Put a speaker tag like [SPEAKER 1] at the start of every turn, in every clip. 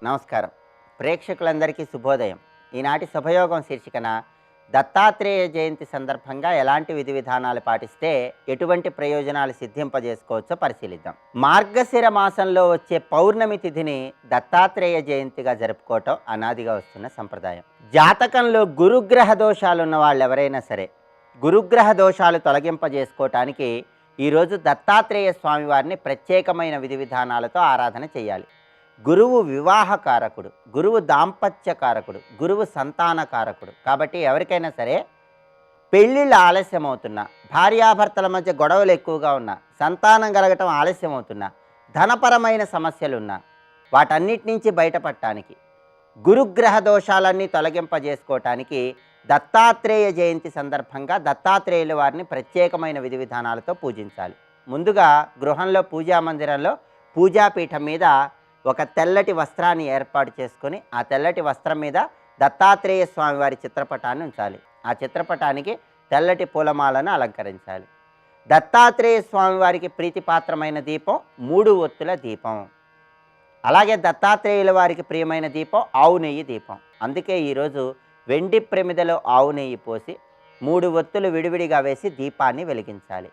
[SPEAKER 1] నమస్కారం. ప్రేక్షకులందరికీ శుభోదయం. ఈనాటి శుభయోగం శీర్షికన దత్తాత్రేయ జయంతి సందర్భంగా ఎలాంటి విధి విధానాలు పాటిస్తే ఎటువంటి ప్రయోజనాలు సిద్ధింపజేసుకోవచ్చో పరిశీలిద్దాం. మార్గశిర మాసంలో వచ్చే పౌర్ణమి తిథిని దత్తాత్రేయ జయంతిగా జరుపుకోవటం అనాదిగా వస్తున్న సంప్రదాయం. జాతకంలో గురుగ్రహ దోషాలున్న వాళ్ళు ఎవరైనా సరే గురుగ్రహ దోషాలు తొలగింపజేసుకోవటానికి ఈరోజు దత్తాత్రేయ స్వామి వారిని ప్రత్యేకమైన విధి విధానాలతో ఆరాధన చేయాలి. గురువు వివాహకారకుడు, గురువు దాంపత్యకారకుడు, గురువు సంతానకారకుడు. కాబట్టి ఎవరికైనా సరే పెళ్ళిళ్ళు ఆలస్యం అవుతున్నా, భార్యాభర్తల మధ్య గొడవలు ఎక్కువగా ఉన్నా, సంతానం కలగటం ఆలస్యం అవుతున్నా, ధనపరమైన సమస్యలున్నా వాటన్నిటి నుంచి బయటపడటానికి, గురుగ్రహ దోషాలన్నీ తొలగింపజేసుకోవటానికి దత్తాత్రేయ జయంతి సందర్భంగా దత్తాత్రేయుల వారిని ప్రత్యేకమైన విధి విధానాలతో పూజించాలి. ముందుగా గృహంలో పూజా మందిరంలో పూజాపీఠం మీద ఒక తెల్లటి వస్త్రాన్ని ఏర్పాటు చేసుకొని ఆ తెల్లటి వస్త్రం మీద దత్తాత్రేయ స్వామి వారి చిత్రపటాన్ని ఉంచాలి. ఆ చిత్రపటానికి తెల్లటి పూలమాలను అలంకరించాలి. దత్తాత్రేయ స్వామి వారికి ప్రీతిపాత్రమైన దీపం 3 ఒత్తుల దీపం. అలాగే దత్తాత్రేయుల వారికి ప్రియమైన దీపం ఆవు నెయ్యి దీపం. అందుకే ఈరోజు వెండి ప్రమిదలో ఆవు నెయ్యి పోసి 3 ఒత్తులు విడివిడిగా వేసి దీపాన్ని వెలిగించాలి.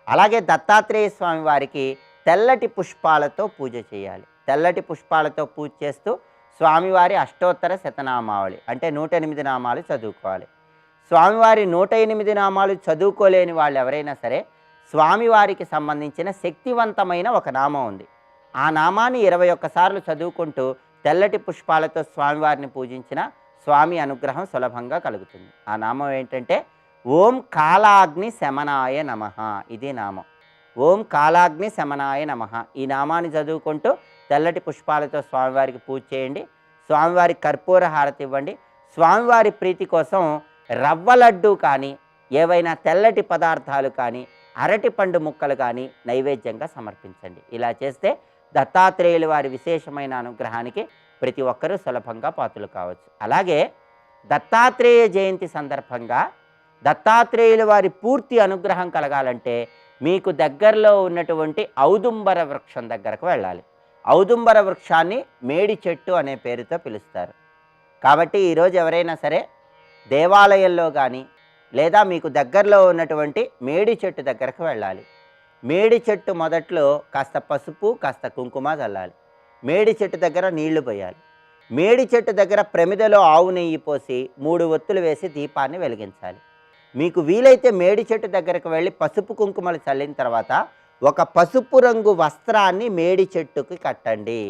[SPEAKER 1] అలాగే దత్తాత్రేయ స్వామి వారికి తెల్లటి పుష్పాలతో పూజ చేయాలి. తెల్లటి పుష్పాలతో పూజ చేస్తూ స్వామివారి అష్టోత్తర శతనామావళి అంటే 108 నామాలు చదువుకోవాలి. స్వామివారి 108 నామాలు చదువుకోలేని వాళ్ళు ఎవరైనా సరే స్వామివారికి సంబంధించిన శక్తివంతమైన ఒక నామం ఉంది. ఆ నామాన్ని 21 సార్లు చదువుకుంటూ తెల్లటి పుష్పాలతో స్వామివారిని పూజించిన స్వామి అనుగ్రహం సులభంగా కలుగుతుంది. ఆ నామం ఏంటంటే ఓం కాలాగ్ని శమనాయ నమః. ఇది నామం. ఓం కాలాగ్ని శమనాయ నమః. ఈ నామాన్ని చదువుకుంటూ తెల్లటి పుష్పాలతో స్వామివారికి పూజ చేయండి. స్వామివారికి కర్పూర హారతి ఇవ్వండి. స్వామివారి ప్రీతి కోసం రవ్వ లడ్డు కానీ ఏవైనా తెల్లటి పదార్థాలు కానీ అరటి పండు ముక్కలు కానీ నైవేద్యంగా సమర్పించండి. ఇలా చేస్తే దత్తాత్రేయుల వారి విశేషమైన అనుగ్రహానికి ప్రతి ఒక్కరూ సులభంగా పాత్రలు కావచ్చు. అలాగే దత్తాత్రేయ జయంతి సందర్భంగా దత్తాత్రేయుల వారి పూర్తి అనుగ్రహం కలగాలంటే మీకు దగ్గరలో ఉన్నటువంటి ఔదుంబర వృక్షం దగ్గరకు వెళ్ళాలి. ఔదుంబర వృక్షాన్ని మేడి చెట్టు అనే పేరుతో పిలుస్తారు. కాబట్టి ఈరోజు ఎవరైనా సరే దేవాలయంలో కానీ లేదా మీకు దగ్గరలో ఉన్నటువంటి మేడి చెట్టు దగ్గరకు వెళ్ళాలి. మేడి చెట్టు మొదట్లో కాస్త పసుపు కాస్త కుంకుమ చల్లాలి. మేడి చెట్టు దగ్గర నీళ్లు పోయాలి. మేడి చెట్టు దగ్గర ప్రమిదలో ఆవు నెయ్యి పోసి 3 ఒత్తులు వేసి దీపాన్ని వెలిగించాలి. మీకు వీలైతే మేడి చెట్టు దగ్గరకు వెళ్ళి పసుపు కుంకుమలు చల్లిన తర్వాత ఒక పసుపు రంగు వస్త్రాన్ని మేడి చెట్టుకి కట్టండి,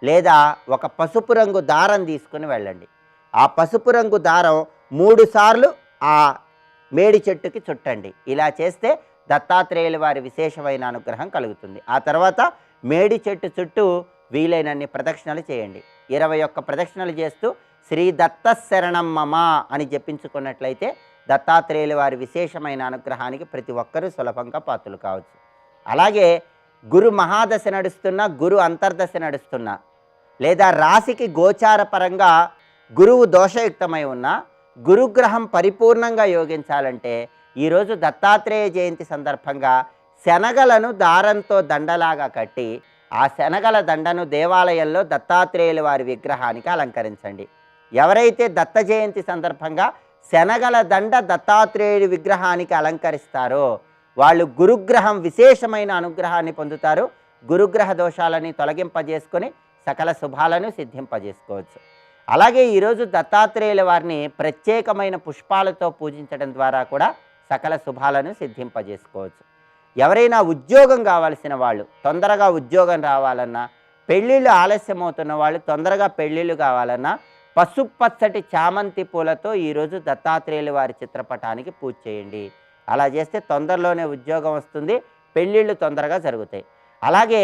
[SPEAKER 1] లేదా ఒక పసుపు రంగు దారం తీసుకుని వెళ్ళండి. ఆ పసుపు రంగు దారం 3 సార్లు ఆ మేడి చెట్టుకి చుట్టండి. ఇలా చేస్తే దత్తాత్రేయుల వారి విశేషమైన అనుగ్రహం కలుగుతుంది. ఆ తర్వాత మేడి చెట్టు చుట్టూ వీలైనన్ని ప్రదక్షిణలు చేయండి. 21 ప్రదక్షిణలు చేస్తూ శ్రీ దత్త శరణం మమ అని జపించుకున్నట్లయితే దత్తాత్రేయుల వారి విశేషమైన అనుగ్రహానికి ప్రతి ఒక్కరూ సులభంగా పాత్రలు కావచ్చు. అలాగే గురు మహాదశ నడుస్తున్నా, గురు అంతర్దశ నడుస్తున్నా, లేదా రాశికి గోచార పరంగా గురువు దోషయుక్తమై ఉన్న గురుగ్రహం పరిపూర్ణంగా యోగించాలంటే ఈరోజు దత్తాత్రేయ జయంతి సందర్భంగా శనగలను దారంతో దండలాగా కట్టి ఆ శనగల దండను దేవాలయంలో దత్తాత్రేయుల వారి విగ్రహానికి అలంకరించండి. ఎవరైతే దత్త జయంతి సందర్భంగా శనగల దండ దత్తాత్రేయుడి విగ్రహానికి అలంకరిస్తారో వాళ్ళు గురుగ్రహం విశేషమైన అనుగ్రహాన్ని పొందుతారు. గురుగ్రహ దోషాలని తొలగింపజేసుకొని సకల శుభాలను సిద్ధింపజేసుకోవచ్చు. అలాగే ఈరోజు దత్తాత్రేయుల వారిని ప్రత్యేకమైన పుష్పాలతో పూజించడం ద్వారా కూడా సకల శుభాలను సిద్ధింపజేసుకోవచ్చు. ఎవరైనా ఉద్యోగం కావాల్సిన వాళ్ళు, తొందరగా ఉద్యోగం రావాలన్నా, పెళ్ళిళ్ళు ఆలస్యం అవుతున్న వాళ్ళు తొందరగా పెళ్ళిళ్ళు కావాలన్నా పసుపచ్చటి చామంతి పూలతో ఈరోజు దత్తాత్రేయుల వారి చిత్రపటానికి పూజ చేయండి. అలా చేస్తే తొందరలోనే ఉద్యోగం వస్తుంది, పెళ్ళిళ్ళు తొందరగా జరుగుతాయి. అలాగే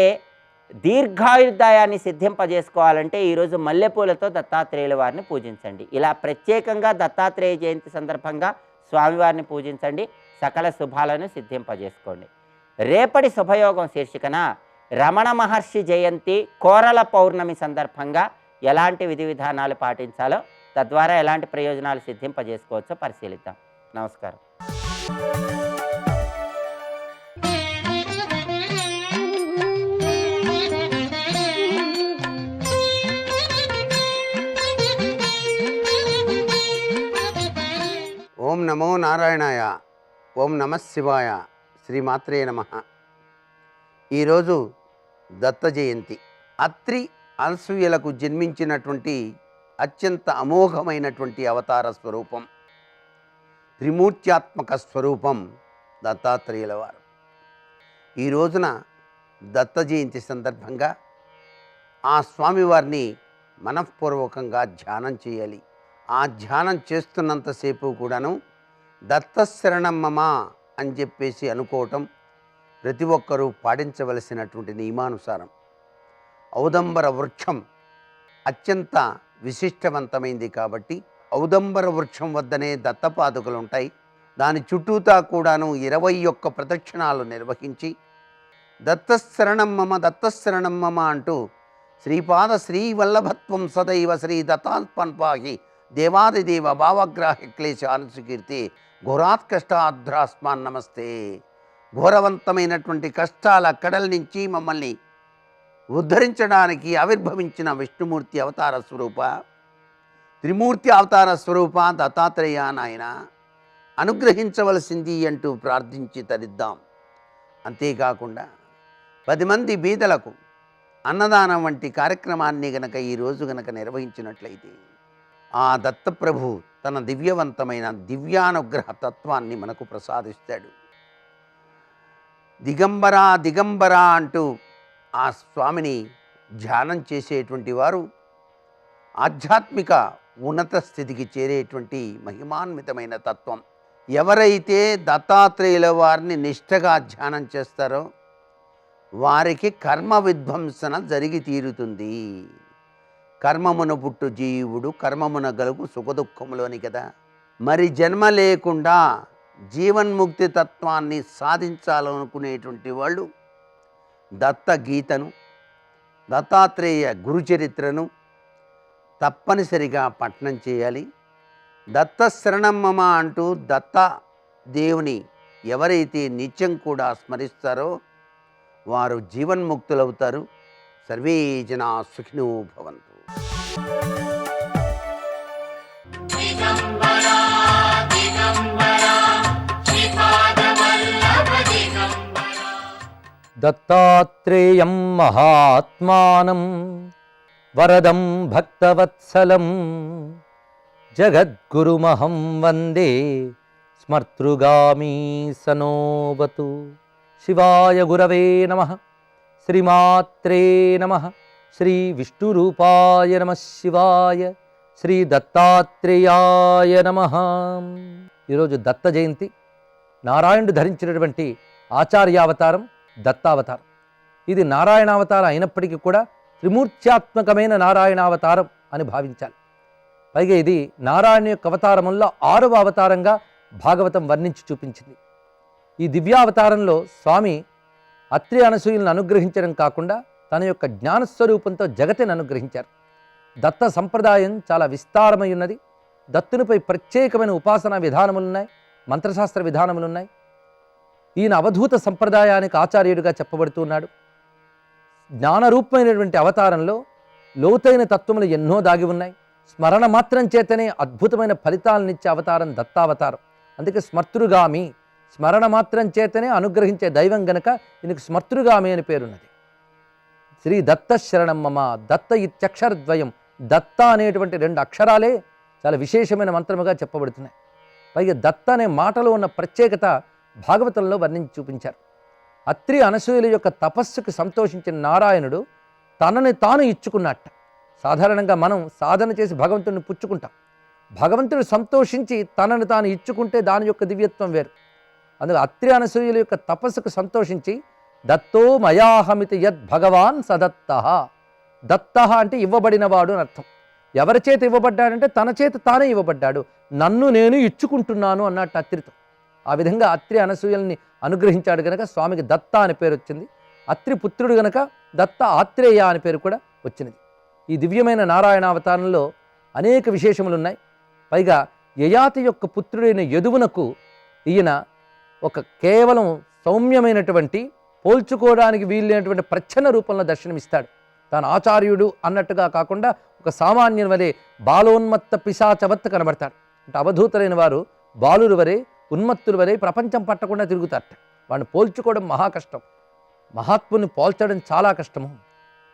[SPEAKER 1] దీర్ఘాయుర్దాయాన్ని సిద్ధింపజేసుకోవాలంటే ఈరోజు మల్లెపూలతో దత్తాత్రేయుల వారిని పూజించండి. ఇలా ప్రత్యేకంగా దత్తాత్రేయ జయంతి సందర్భంగా స్వామివారిని పూజించండి. సకల శుభాలను సిద్ధింపజేసుకోండి. రేపటి శుభయోగం శీర్షికన రమణ మహర్షి జయంతి కోరల పౌర్ణమి సందర్భంగా ఎలాంటి విధి విధానాలు పాటించాలో, తద్వారా ఎలాంటి ప్రయోజనాలు సిద్ధింపజేసుకోవచ్చో పరిశీలిద్దాం. నమస్కారం.
[SPEAKER 2] నమో నారాయణాయ. ఓం నమ శివాయ. శ్రీమాత్రే నమ. ఈరోజు దత్త జయంతి. అత్రి అనసూయలకు జన్మించినటువంటి అత్యంత అమోఘమైనటువంటి అవతార స్వరూపం, త్రిమూర్త్యాత్మక స్వరూపం దత్తాత్రేయుల వారు. ఈ రోజున దత్త జయంతి సందర్భంగా ఆ స్వామివారిని మనఃపూర్వకంగా ధ్యానం చేయాలి. ఆ ధ్యానం చేస్తున్నంతసేపు కూడాను దత్తశరణం మమ అని చెప్పేసి అనుకోవటం ప్రతి ఒక్కరూ పాటించవలసినటువంటి నియమానుసారం. ఔదంబర వృక్షం అత్యంత విశిష్టవంతమైంది కాబట్టి ఔదంబర వృక్షం వద్దనే దత్తపాదుకలు ఉంటాయి. దాని చుట్టూతా కూడాను 21 ప్రదక్షిణాలు నిర్వహించి దత్తశరణం మమ దత్తశరణం మమ అంటూ శ్రీపాద శ్రీవల్లభత్వం సదైవ శ్రీ దత్తాత్మన్పాహి దేవాదిదేవ భావగ్రాహి క్లేశానుసుకీర్తి ఘోరాత్కష్టాధ్రాస్మాన్ నమస్తే. ఘోరవంతమైనటువంటి కష్టాల కడల నుంచి మమ్మల్ని ఉద్ధరించడానికి ఆవిర్భవించిన విష్ణుమూర్తి అవతార స్వరూప, త్రిమూర్తి అవతార స్వరూప దత్తాత్రేయ నాయన అనుగ్రహించవలసింది అంటూ ప్రార్థించి తరిద్దాం. అంతేకాకుండా 10 మంది బీదలకు అన్నదానం వంటి కార్యక్రమాన్ని గనక ఈరోజు గనక నిర్వహించినట్లయితే ఆ దత్తప్రభు తన దివ్యవంతమైన దివ్యానుగ్రహ తత్వాన్ని మనకు ప్రసాదిస్తాడు. దిగంబర దిగంబర అంటూ ఆ స్వామిని ధ్యానం చేసేటువంటి వారు ఆధ్యాత్మిక ఉన్నత స్థితికి చేరేటువంటి మహిమాన్వితమైన తత్వం. ఎవరైతే దత్తాత్రేయుల వారిని నిష్ఠగా ధ్యానం చేస్తారో వారికి కర్మ విధ్వంసన జరిగి తీరుతుంది. కర్మమున పుట్టు జీవుడు కర్మమున గలుగు సుఖదుఖములోని కదా. మరి జన్మ లేకుండా జీవన్ముక్తి తత్వాన్ని సాధించాలనుకునేటువంటి వాళ్ళు దత్త గీతను, దత్తాత్రేయ గురుచరిత్రను తప్పనిసరిగా పఠనం చేయాలి. దత్త శరణం మమ అంటూ దత్త దేవుని ఎవరైతే నిత్యం కూడా స్మరిస్తారో వారు జీవన్ముక్తులవుతారు. సర్వే జనా సుఖినో భవంతు.
[SPEAKER 3] దత్తాత్రేయం మహాత్మానం వరదం భక్తవత్సలం జగద్గురుమహం వందే స్మర్తృగామీ సనోవతు. శివాయ గురవే నమః. శ్రీమాత్రే నమః. శ్రీ విష్ణురూపాయ నమః శివాయ. శ్రీ దత్తాత్రేయాయ నమః. ఈరోజు దత్త జయంతి. నారాయణుడు ధరించినటువంటి ఆచార్యావతారం దత్తావతారం. ఇది నారాయణావతారం అయినప్పటికీ కూడా త్రిమూర్త్యాత్మకమైన నారాయణావతారం అని భావించాలి. పైగా ఇది నారాయణ యొక్క అవతారముల్లో 6వ అవతారంగా భాగవతం వర్ణించి చూపించింది. ఈ దివ్యావతారంలో స్వామి అత్రి అనసూయలను అనుగ్రహించడం కాకుండా తన యొక్క జ్ఞానస్వరూపంతో జగతిని అనుగ్రహించారు. దత్త సంప్రదాయం చాలా విస్తారమై ఉన్నది. దత్తునిపై ప్రత్యేకమైన ఉపాసనా విధానములున్నాయి, మంత్రశాస్త్ర విధానములున్నాయి. ఈయన అవధూత సంప్రదాయానికి ఆచార్యుడిగా చెప్పబడుతున్నాడు. జ్ఞానరూపమైనటువంటి అవతారంలో లోతైన తత్వములు ఎన్నో దాగి ఉన్నాయి. స్మరణ మాత్రం చేతనే అద్భుతమైన ఫలితాలనిచ్చే అవతారం దత్తావతారం. అందుకే స్మర్తృగామి, స్మరణ మాత్రం చేతనే అనుగ్రహించే దైవం గనక ఈయనకు స్మర్తృగామి అని పేరున్నది. శ్రీ దత్త శరణం మమ. దత్త ఇత్యక్షరద్వయం. దత్త అనేటువంటి 2 అక్షరాలే చాలా విశేషమైన మంత్రముగా చెప్పబడుతున్నాయి. పైగా దత్త అనే మాటలో ఉన్న ప్రత్యేకత భాగవతంలో వర్ణించి చూపించారు. అత్రి అనసూయల యొక్క తపస్సుకు సంతోషించిన నారాయణుడు తనని తాను ఇచ్చుకున్నట్ట. సాధారణంగా మనం సాధన చేసి భగవంతుడిని పుచ్చుకుంటాం. భగవంతుడు సంతోషించి తనను తాను ఇచ్చుకుంటే దాని యొక్క దివ్యత్వం వేరు. అందుకే అత్రి అనసూయల యొక్క తపస్సుకు సంతోషించి దత్తో మయాహమితి యద్ భగవాన్ సదత్తః. దత్తః అంటే ఇవ్వబడినవాడు అని అర్థం. ఎవరి చేత ఇవ్వబడ్డాడంటే తన చేత తానే ఇవ్వబడ్డాడు. నన్ను నేను ఇచ్చుకుంటున్నాను అన్నట్టు అత్రితో. ఆ విధంగా అత్రి అనసూయల్ని అనుగ్రహించాడు గనక స్వామికి దత్త అని పేరు వచ్చింది. అత్రి పుత్రుడు గనక దత్త ఆత్రేయ అని పేరు కూడా వచ్చినది. ఈ దివ్యమైన నారాయణావతారంలో అనేక విశేషములు ఉన్నాయి. పైగా యయాతి యొక్క పుత్రుడైన యదువునకు ఈయన ఒక కేవలం సౌమ్యమైనటువంటి పోల్చుకోవడానికి వీలైనటువంటి ప్రచ్ఛన్న రూపంలో దర్శనమిస్తాడు. తాను ఆచార్యుడు అన్నట్టుగా కాకుండా ఒక సామాన్యుని వలె బాలోన్మత్త పిశాచవత్ కనబడతాడు. అంటే అవధూతులైన వారు బాలురు వరే ఉన్మత్తుల వరే ప్రపంచం పట్టకుండా తిరుగుతారట. వాడిని పోల్చుకోవడం మహా కష్టం. మహాత్ముని పోల్చడం చాలా కష్టము.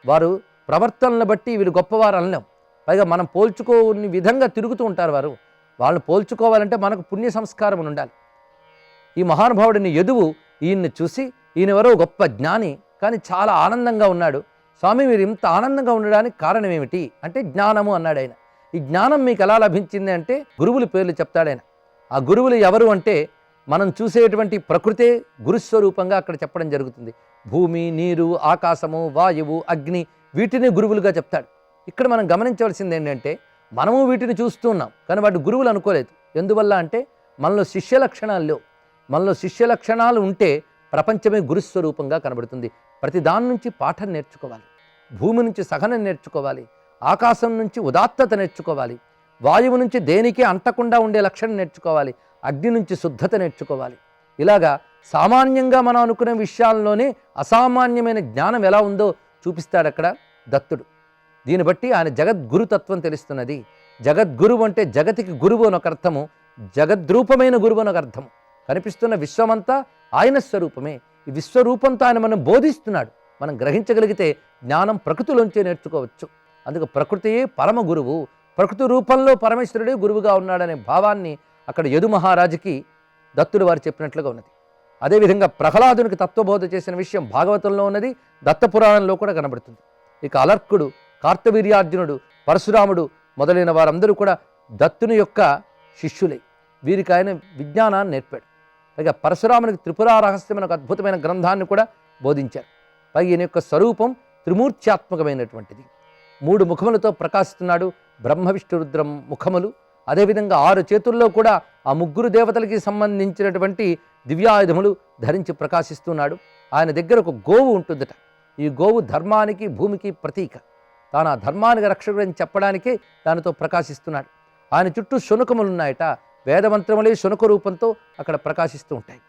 [SPEAKER 3] వారు ప్రవర్తనను బట్టి వీళ్ళు గొప్పవారు అనలేం. పైగా మనం పోల్చుకోని విధంగా తిరుగుతూ ఉంటారు వారు. వాళ్ళని పోల్చుకోవాలంటే మనకు పుణ్య సంస్కారం ఉండాలి. ఈ మహానుభావుడిని యదువు ఈయన్ని చూసి ఈయనెవరో గొప్ప జ్ఞాని, కానీ చాలా ఆనందంగా ఉన్నాడు. స్వామి మీరు ఇంత ఆనందంగా ఉండడానికి కారణం ఏమిటి అంటే జ్ఞానము అన్నాడు ఆయన. ఈ జ్ఞానం మీకు ఎలా లభించింది అంటే గురువుల పేర్లు చెప్తాడు ఆయన. ఆ గురువులు ఎవరు అంటే మనం చూసేటువంటి ప్రకృతే గురుస్వరూపంగా అక్కడ చెప్పడం జరుగుతుంది. భూమి, నీరు, ఆకాశము, వాయువు, అగ్ని వీటిని గురువులుగా చెప్తాడు. ఇక్కడ మనం గమనించవలసింది ఏంటంటే మనము వీటిని చూస్తూ ఉన్నాం, కానీ వాటి గురువులు అనుకోలేదు. ఎందువల్ల అంటే మనలో శిష్య లక్షణాలు లేవు. మనలో శిష్య లక్షణాలు ఉంటే ప్రపంచమే గురుస్వరూపంగా కనబడుతుంది. ప్రతి దాని నుంచి పాఠం నేర్చుకోవాలి. భూమి నుంచి సహనం నేర్చుకోవాలి. ఆకాశం నుంచి ఉదాత్తత నేర్చుకోవాలి. వాయువు నుంచి దేనికి అంటకుండా ఉండే లక్షణం నేర్చుకోవాలి. అగ్ని నుంచి శుద్ధత నేర్చుకోవాలి. ఇలాగా సామాన్యంగా మనం అనుకునే విషయాల్లోనే అసామాన్యమైన జ్ఞానం ఎలా ఉందో చూపిస్తాడు అక్కడ దత్తుడు. దీన్ని బట్టి ఆయన జగద్గురుతత్వం తెలుస్తున్నది. జగద్గురువు అంటే జగతికి గురువు అని ఒక అర్థము, జగద్రూపమైన గురువు అని ఒక అర్థము. కనిపిస్తున్న విశ్వమంతా ఆయన స్వరూపమే. ఈ విశ్వరూపంతో ఆయన మనం బోధిస్తున్నాడు. మనం గ్రహించగలిగితే జ్ఞానం ప్రకృతిలోంచే నేర్చుకోవచ్చు. అందుకు ప్రకృతియే పరమ గురువు, ప్రకృతి రూపంలో పరమేశ్వరుడే గురువుగా ఉన్నాడనే భావాన్ని అక్కడ యదు మహారాజుకి దత్తుడు వారు చెప్పినట్లుగా ఉన్నది. అదేవిధంగా ప్రహ్లాదునికి తత్వబోధ చేసిన విషయం భాగవతంలో ఉన్నది, దత్తపురాణంలో కూడా కనబడుతుంది. ఇక అలర్కుడు, కార్తవీర్యార్జునుడు, పరశురాముడు మొదలైన వారందరూ కూడా దత్తుని యొక్క శిష్యులే. వీరికి ఆయన విజ్ఞానాన్ని నేర్పాడు. పైగా పరశురామునికి త్రిపురా రహస్యం అనే ఒక అద్భుతమైన గ్రంథాన్ని కూడా బోధించారు. పైగా ఈయన యొక్క స్వరూపం త్రిమూర్త్యాత్మకమైనటువంటిది. 3 ముఖములతో ప్రకాశిస్తున్నాడు. బ్రహ్మ విష్ణు రుద్ర ముఖములు, అదేవిధంగా 6 చేతుల్లో కూడా ఆ 3 దేవతలకి సంబంధించినటువంటి దివ్యాయుధములు ధరించి ప్రకాశిస్తున్నాడు. ఆయన దగ్గర ఒక గోవు ఉంటుందట. ఈ గోవు ధర్మానికి భూమికి ప్రతీక. తాను ఆ ధర్మానికి రక్షకుడని చెప్పడానికే దానితో ప్రకాశిస్తున్నాడు. ఆయన చుట్టూ శునకములు ఉన్నాయట. వేదమంత్రములే శునక రూపంతో అక్కడ ప్రకాశిస్తూ ఉంటాయి.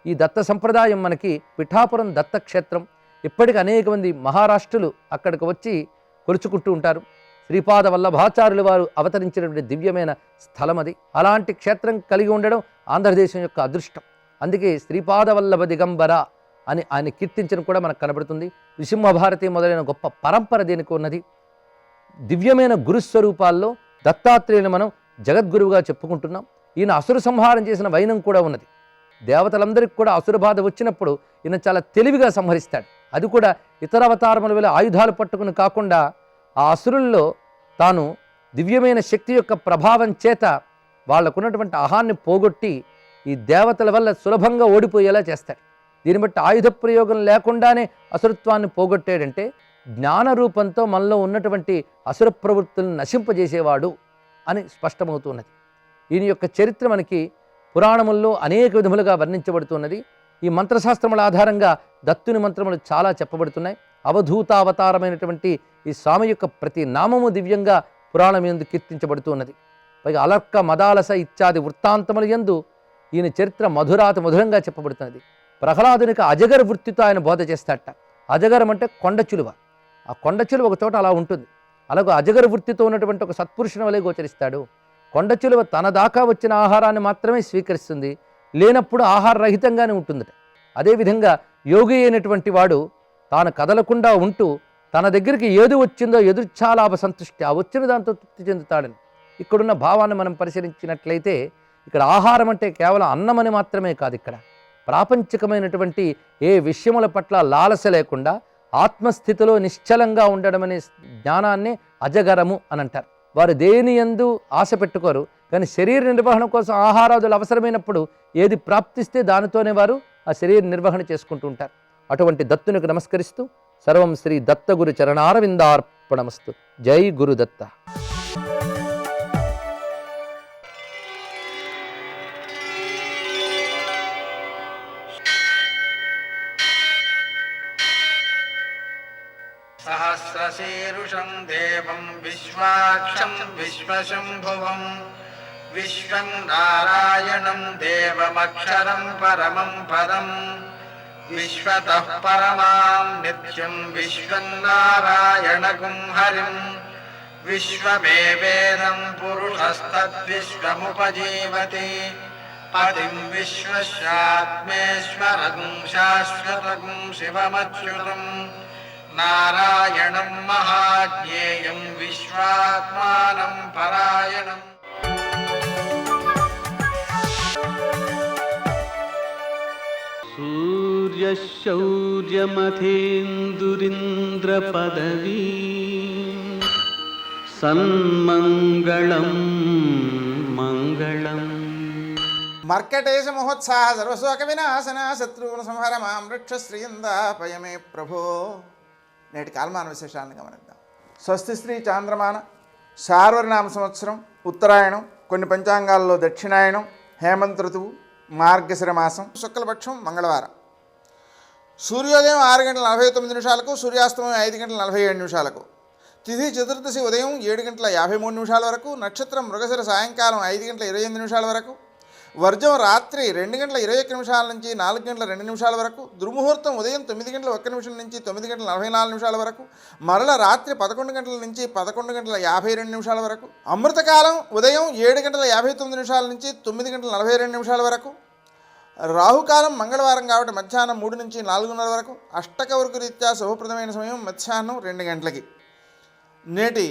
[SPEAKER 3] ఈ దత్త సంప్రదాయం మనకి పిఠాపురం దత్తక్షేత్రం. ఇప్పటికి అనేక మంది మహారాష్ట్రులు అక్కడికి వచ్చి కొలుచుకుంటూ ఉంటారు. శ్రీపాద వల్లభాచార్యులు వారు అవతరించినటువంటి దివ్యమైన స్థలం అది. అలాంటి క్షేత్రం కలిగి ఉండడం ఆంధ్రదేశం యొక్క అదృష్టం. అందుకే శ్రీపాద వల్లభ దిగంబర అని ఆయన కీర్తించడం కూడా మనకు కనబడుతుంది. నృసింహభారతి మొదలైన గొప్ప పరంపర దీనికి ఉన్నది. దివ్యమైన గురుస్వరూపాల్లో దత్తాత్రేయుని మనం జగద్గురువుగా చెప్పుకుంటున్నాం. ఈయన అసుర సంహారం చేసిన వైనం కూడా ఉన్నది. దేవతలందరికీ కూడా అసుర బాధ వచ్చినప్పుడు ఈయన చాలా తెలివిగా సంహరిస్తాడు. అది కూడా ఇతర అవతారముల వల్ల ఆయుధాలు పట్టుకుని కాకుండా ఆ అసురుల్లో తాను దివ్యమైన శక్తి యొక్క ప్రభావం చేత వాళ్ళకున్నటువంటి అహాన్ని పోగొట్టి ఈ దేవతల వల్ల సులభంగా ఓడిపోయేలా చేస్తాడు. దీన్ని బట్టి ఆయుధ ప్రయోగం లేకుండానే అసురత్వాన్ని పోగొట్టాడంటే జ్ఞాన రూపంతో మనలో ఉన్నటువంటి అసుర ప్రవృత్తులను నశింపజేసేవాడు అని స్పష్టమవుతున్నది. ఈయన యొక్క చరిత్ర మనకి పురాణముల్లో అనేక విధములుగా వర్ణించబడుతున్నది. ఈ మంత్రశాస్త్రముల ఆధారంగా దత్తుని మంత్రములు చాలా చెప్పబడుతున్నాయి. అవధూతావతారమైనటువంటి ఈ స్వామి యొక్క ప్రతి నామము దివ్యంగా పురాణం యందు కీర్తించబడుతున్నది. పైగా అలర్క, మదాలస ఇత్యాది వృత్తాంతముల యందు ఈయన చరిత్ర మధురాతి మధురంగా చెప్పబడుతున్నది. ప్రహ్లాదునికి అజగర వృత్తితో ఆయన బోధ చేస్తాడట. అజగరం అంటే కొండ చిలువ. ఆ కొండ చిలువ ఒక చోట అలా ఉంటుంది. అలాగే అజగర వృత్తితో ఉన్నటువంటి ఒక సత్పురుషుని వలె గోచరిస్తాడు. కొండ చిలువ తన దాకా వచ్చిన ఆహారాన్ని మాత్రమే స్వీకరిస్తుంది, లేనప్పుడు ఆహార రహితంగానే ఉంటుందట. అదేవిధంగా యోగి అయినటువంటి వాడు తాను కదలకుండా ఉంటూ తన దగ్గరికి ఏది వచ్చిందో ఎదుర్చాలాభ సంతృష్టి, ఆ వచ్చిన దాంతో తృప్తి చెందుతాడని. ఇక్కడున్న భావాన్ని మనం పరిశీలించినట్లయితే ఇక్కడ ఆహారం అంటే కేవలం అన్నమని మాత్రమే కాదు, ఇక్కడ ప్రాపంచికమైనటువంటి ఏ విషయముల పట్ల లాలస లేకుండా ఆత్మస్థితిలో నిశ్చలంగా ఉండడం అనే జ్ఞానాన్ని అజగరము అని అంటారు. వారు దేని యందు ఆశ పెట్టుకోరు, కానీ శరీర నిర్వహణ కోసం ఆహారాదులు అవసరమైనప్పుడు ఏది ప్రాప్తిస్తే దానితోనే వారు ఆ శరీర నిర్వహణ చేసుకుంటూ ఉంటారు. అటువంటి దత్తునికి నమస్కరిస్తూ సర్వం శ్రీ దత్తగురు చరణారవిందార్పణమస్తు. జై గురుదత్త.
[SPEAKER 4] సహస్రశీరుషం దేవం విశ్వాక్షం విశ్వశంభువం విశ్వం నారాయణం దేవమక్షరం పరమం పదం విశ్వతః పరమాం నిత్యం విశ్వం నారాయణగుం హరిం విశ్వమేవేదం పురుషస్తద్విశ్వముపజీవతి पतिं विश्वस्यात्मेश्वरगुं शाश्वतगुं शिवमच्युतं नारायणं महाज्ञेयं विश्वात्मानं परायणम्।
[SPEAKER 5] सूर्यशौर्यमथेन्दुरिन्द्रपदवी सन्मङ्गलं मङ्गलम्।
[SPEAKER 6] మర్కటేశ మహోత్సాహ సర్వశోక వినాశన శత్రువుల సంహార మాం వృక్ష శ్రీయందాపయమే ప్రభో. నేటి కాలమాన విశేషాలను గమనిద్దాం. స్వస్తి శ్రీ చాంద్రమాన శార్వరినామ సంవత్సరం ఉత్తరాయణం, కొన్ని పంచాంగాల్లో దక్షిణాయనం, హేమంత ఋతువు, మార్గశిర మాసం, శుక్లపక్షం, మంగళవారం. సూర్యోదయం 6:49 సూర్యాస్తమయం 5:47. తిథి చతుర్దశి ఉదయం 7:53 వరకు. నక్షత్రం మృగశిర సాయంకాలం 5:28 వరకు. వర్జం రాత్రి 2:21 నుంచి 4:02 వరకు. దుర్ముహూర్తం ఉదయం 9:01 నుంచి 9:44 వరకు. మరల రాత్రి 11 గంటల నుంచి 11:52 వరకు. అమృతకాలం ఉదయం 7:59 నుంచి 9:42 వరకు. రాహుకాలం మంగళవారం కాబట్టి మధ్యాహ్నం 3 నుంచి 4:30 వరకు. అష్టకవర్గ రీత్యా శుభప్రదమైన సమయం మధ్యాహ్నం 2 గంటలకి. నేటి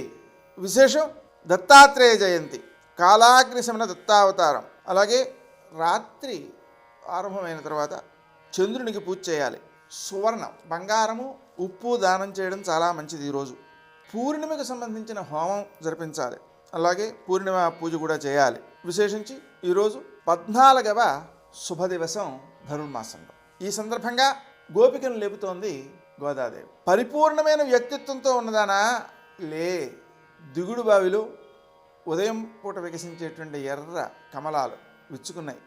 [SPEAKER 6] విశేషం దత్తాత్రేయ జయంతి, కాలాగ్నిశమన దత్తావతారం. అలాగే రాత్రి ఆరంభమైన తర్వాత చంద్రునికి పూజ చేయాలి. సువర్ణం, బంగారము, ఉప్పు దానం చేయడం చాలా మంచిది. ఈరోజు పూర్ణిమకు సంబంధించిన హోమం జరిపించాలి. అలాగే పూర్ణిమ పూజ కూడా చేయాలి. విశేషించి ఈరోజు 14వ శుభదివసం ధనుర్మాసంలో. ఈ సందర్భంగా గోపికను లేపుతోంది గోదాదేవి. పరిపూర్ణమైన వ్యక్తిత్వంతో ఉన్నదానా లే, దిగుడు బావిలో ఉదయం పూట వికసించేటువంటి ఎర్ర కమలాలు విచ్చుకున్నాయి.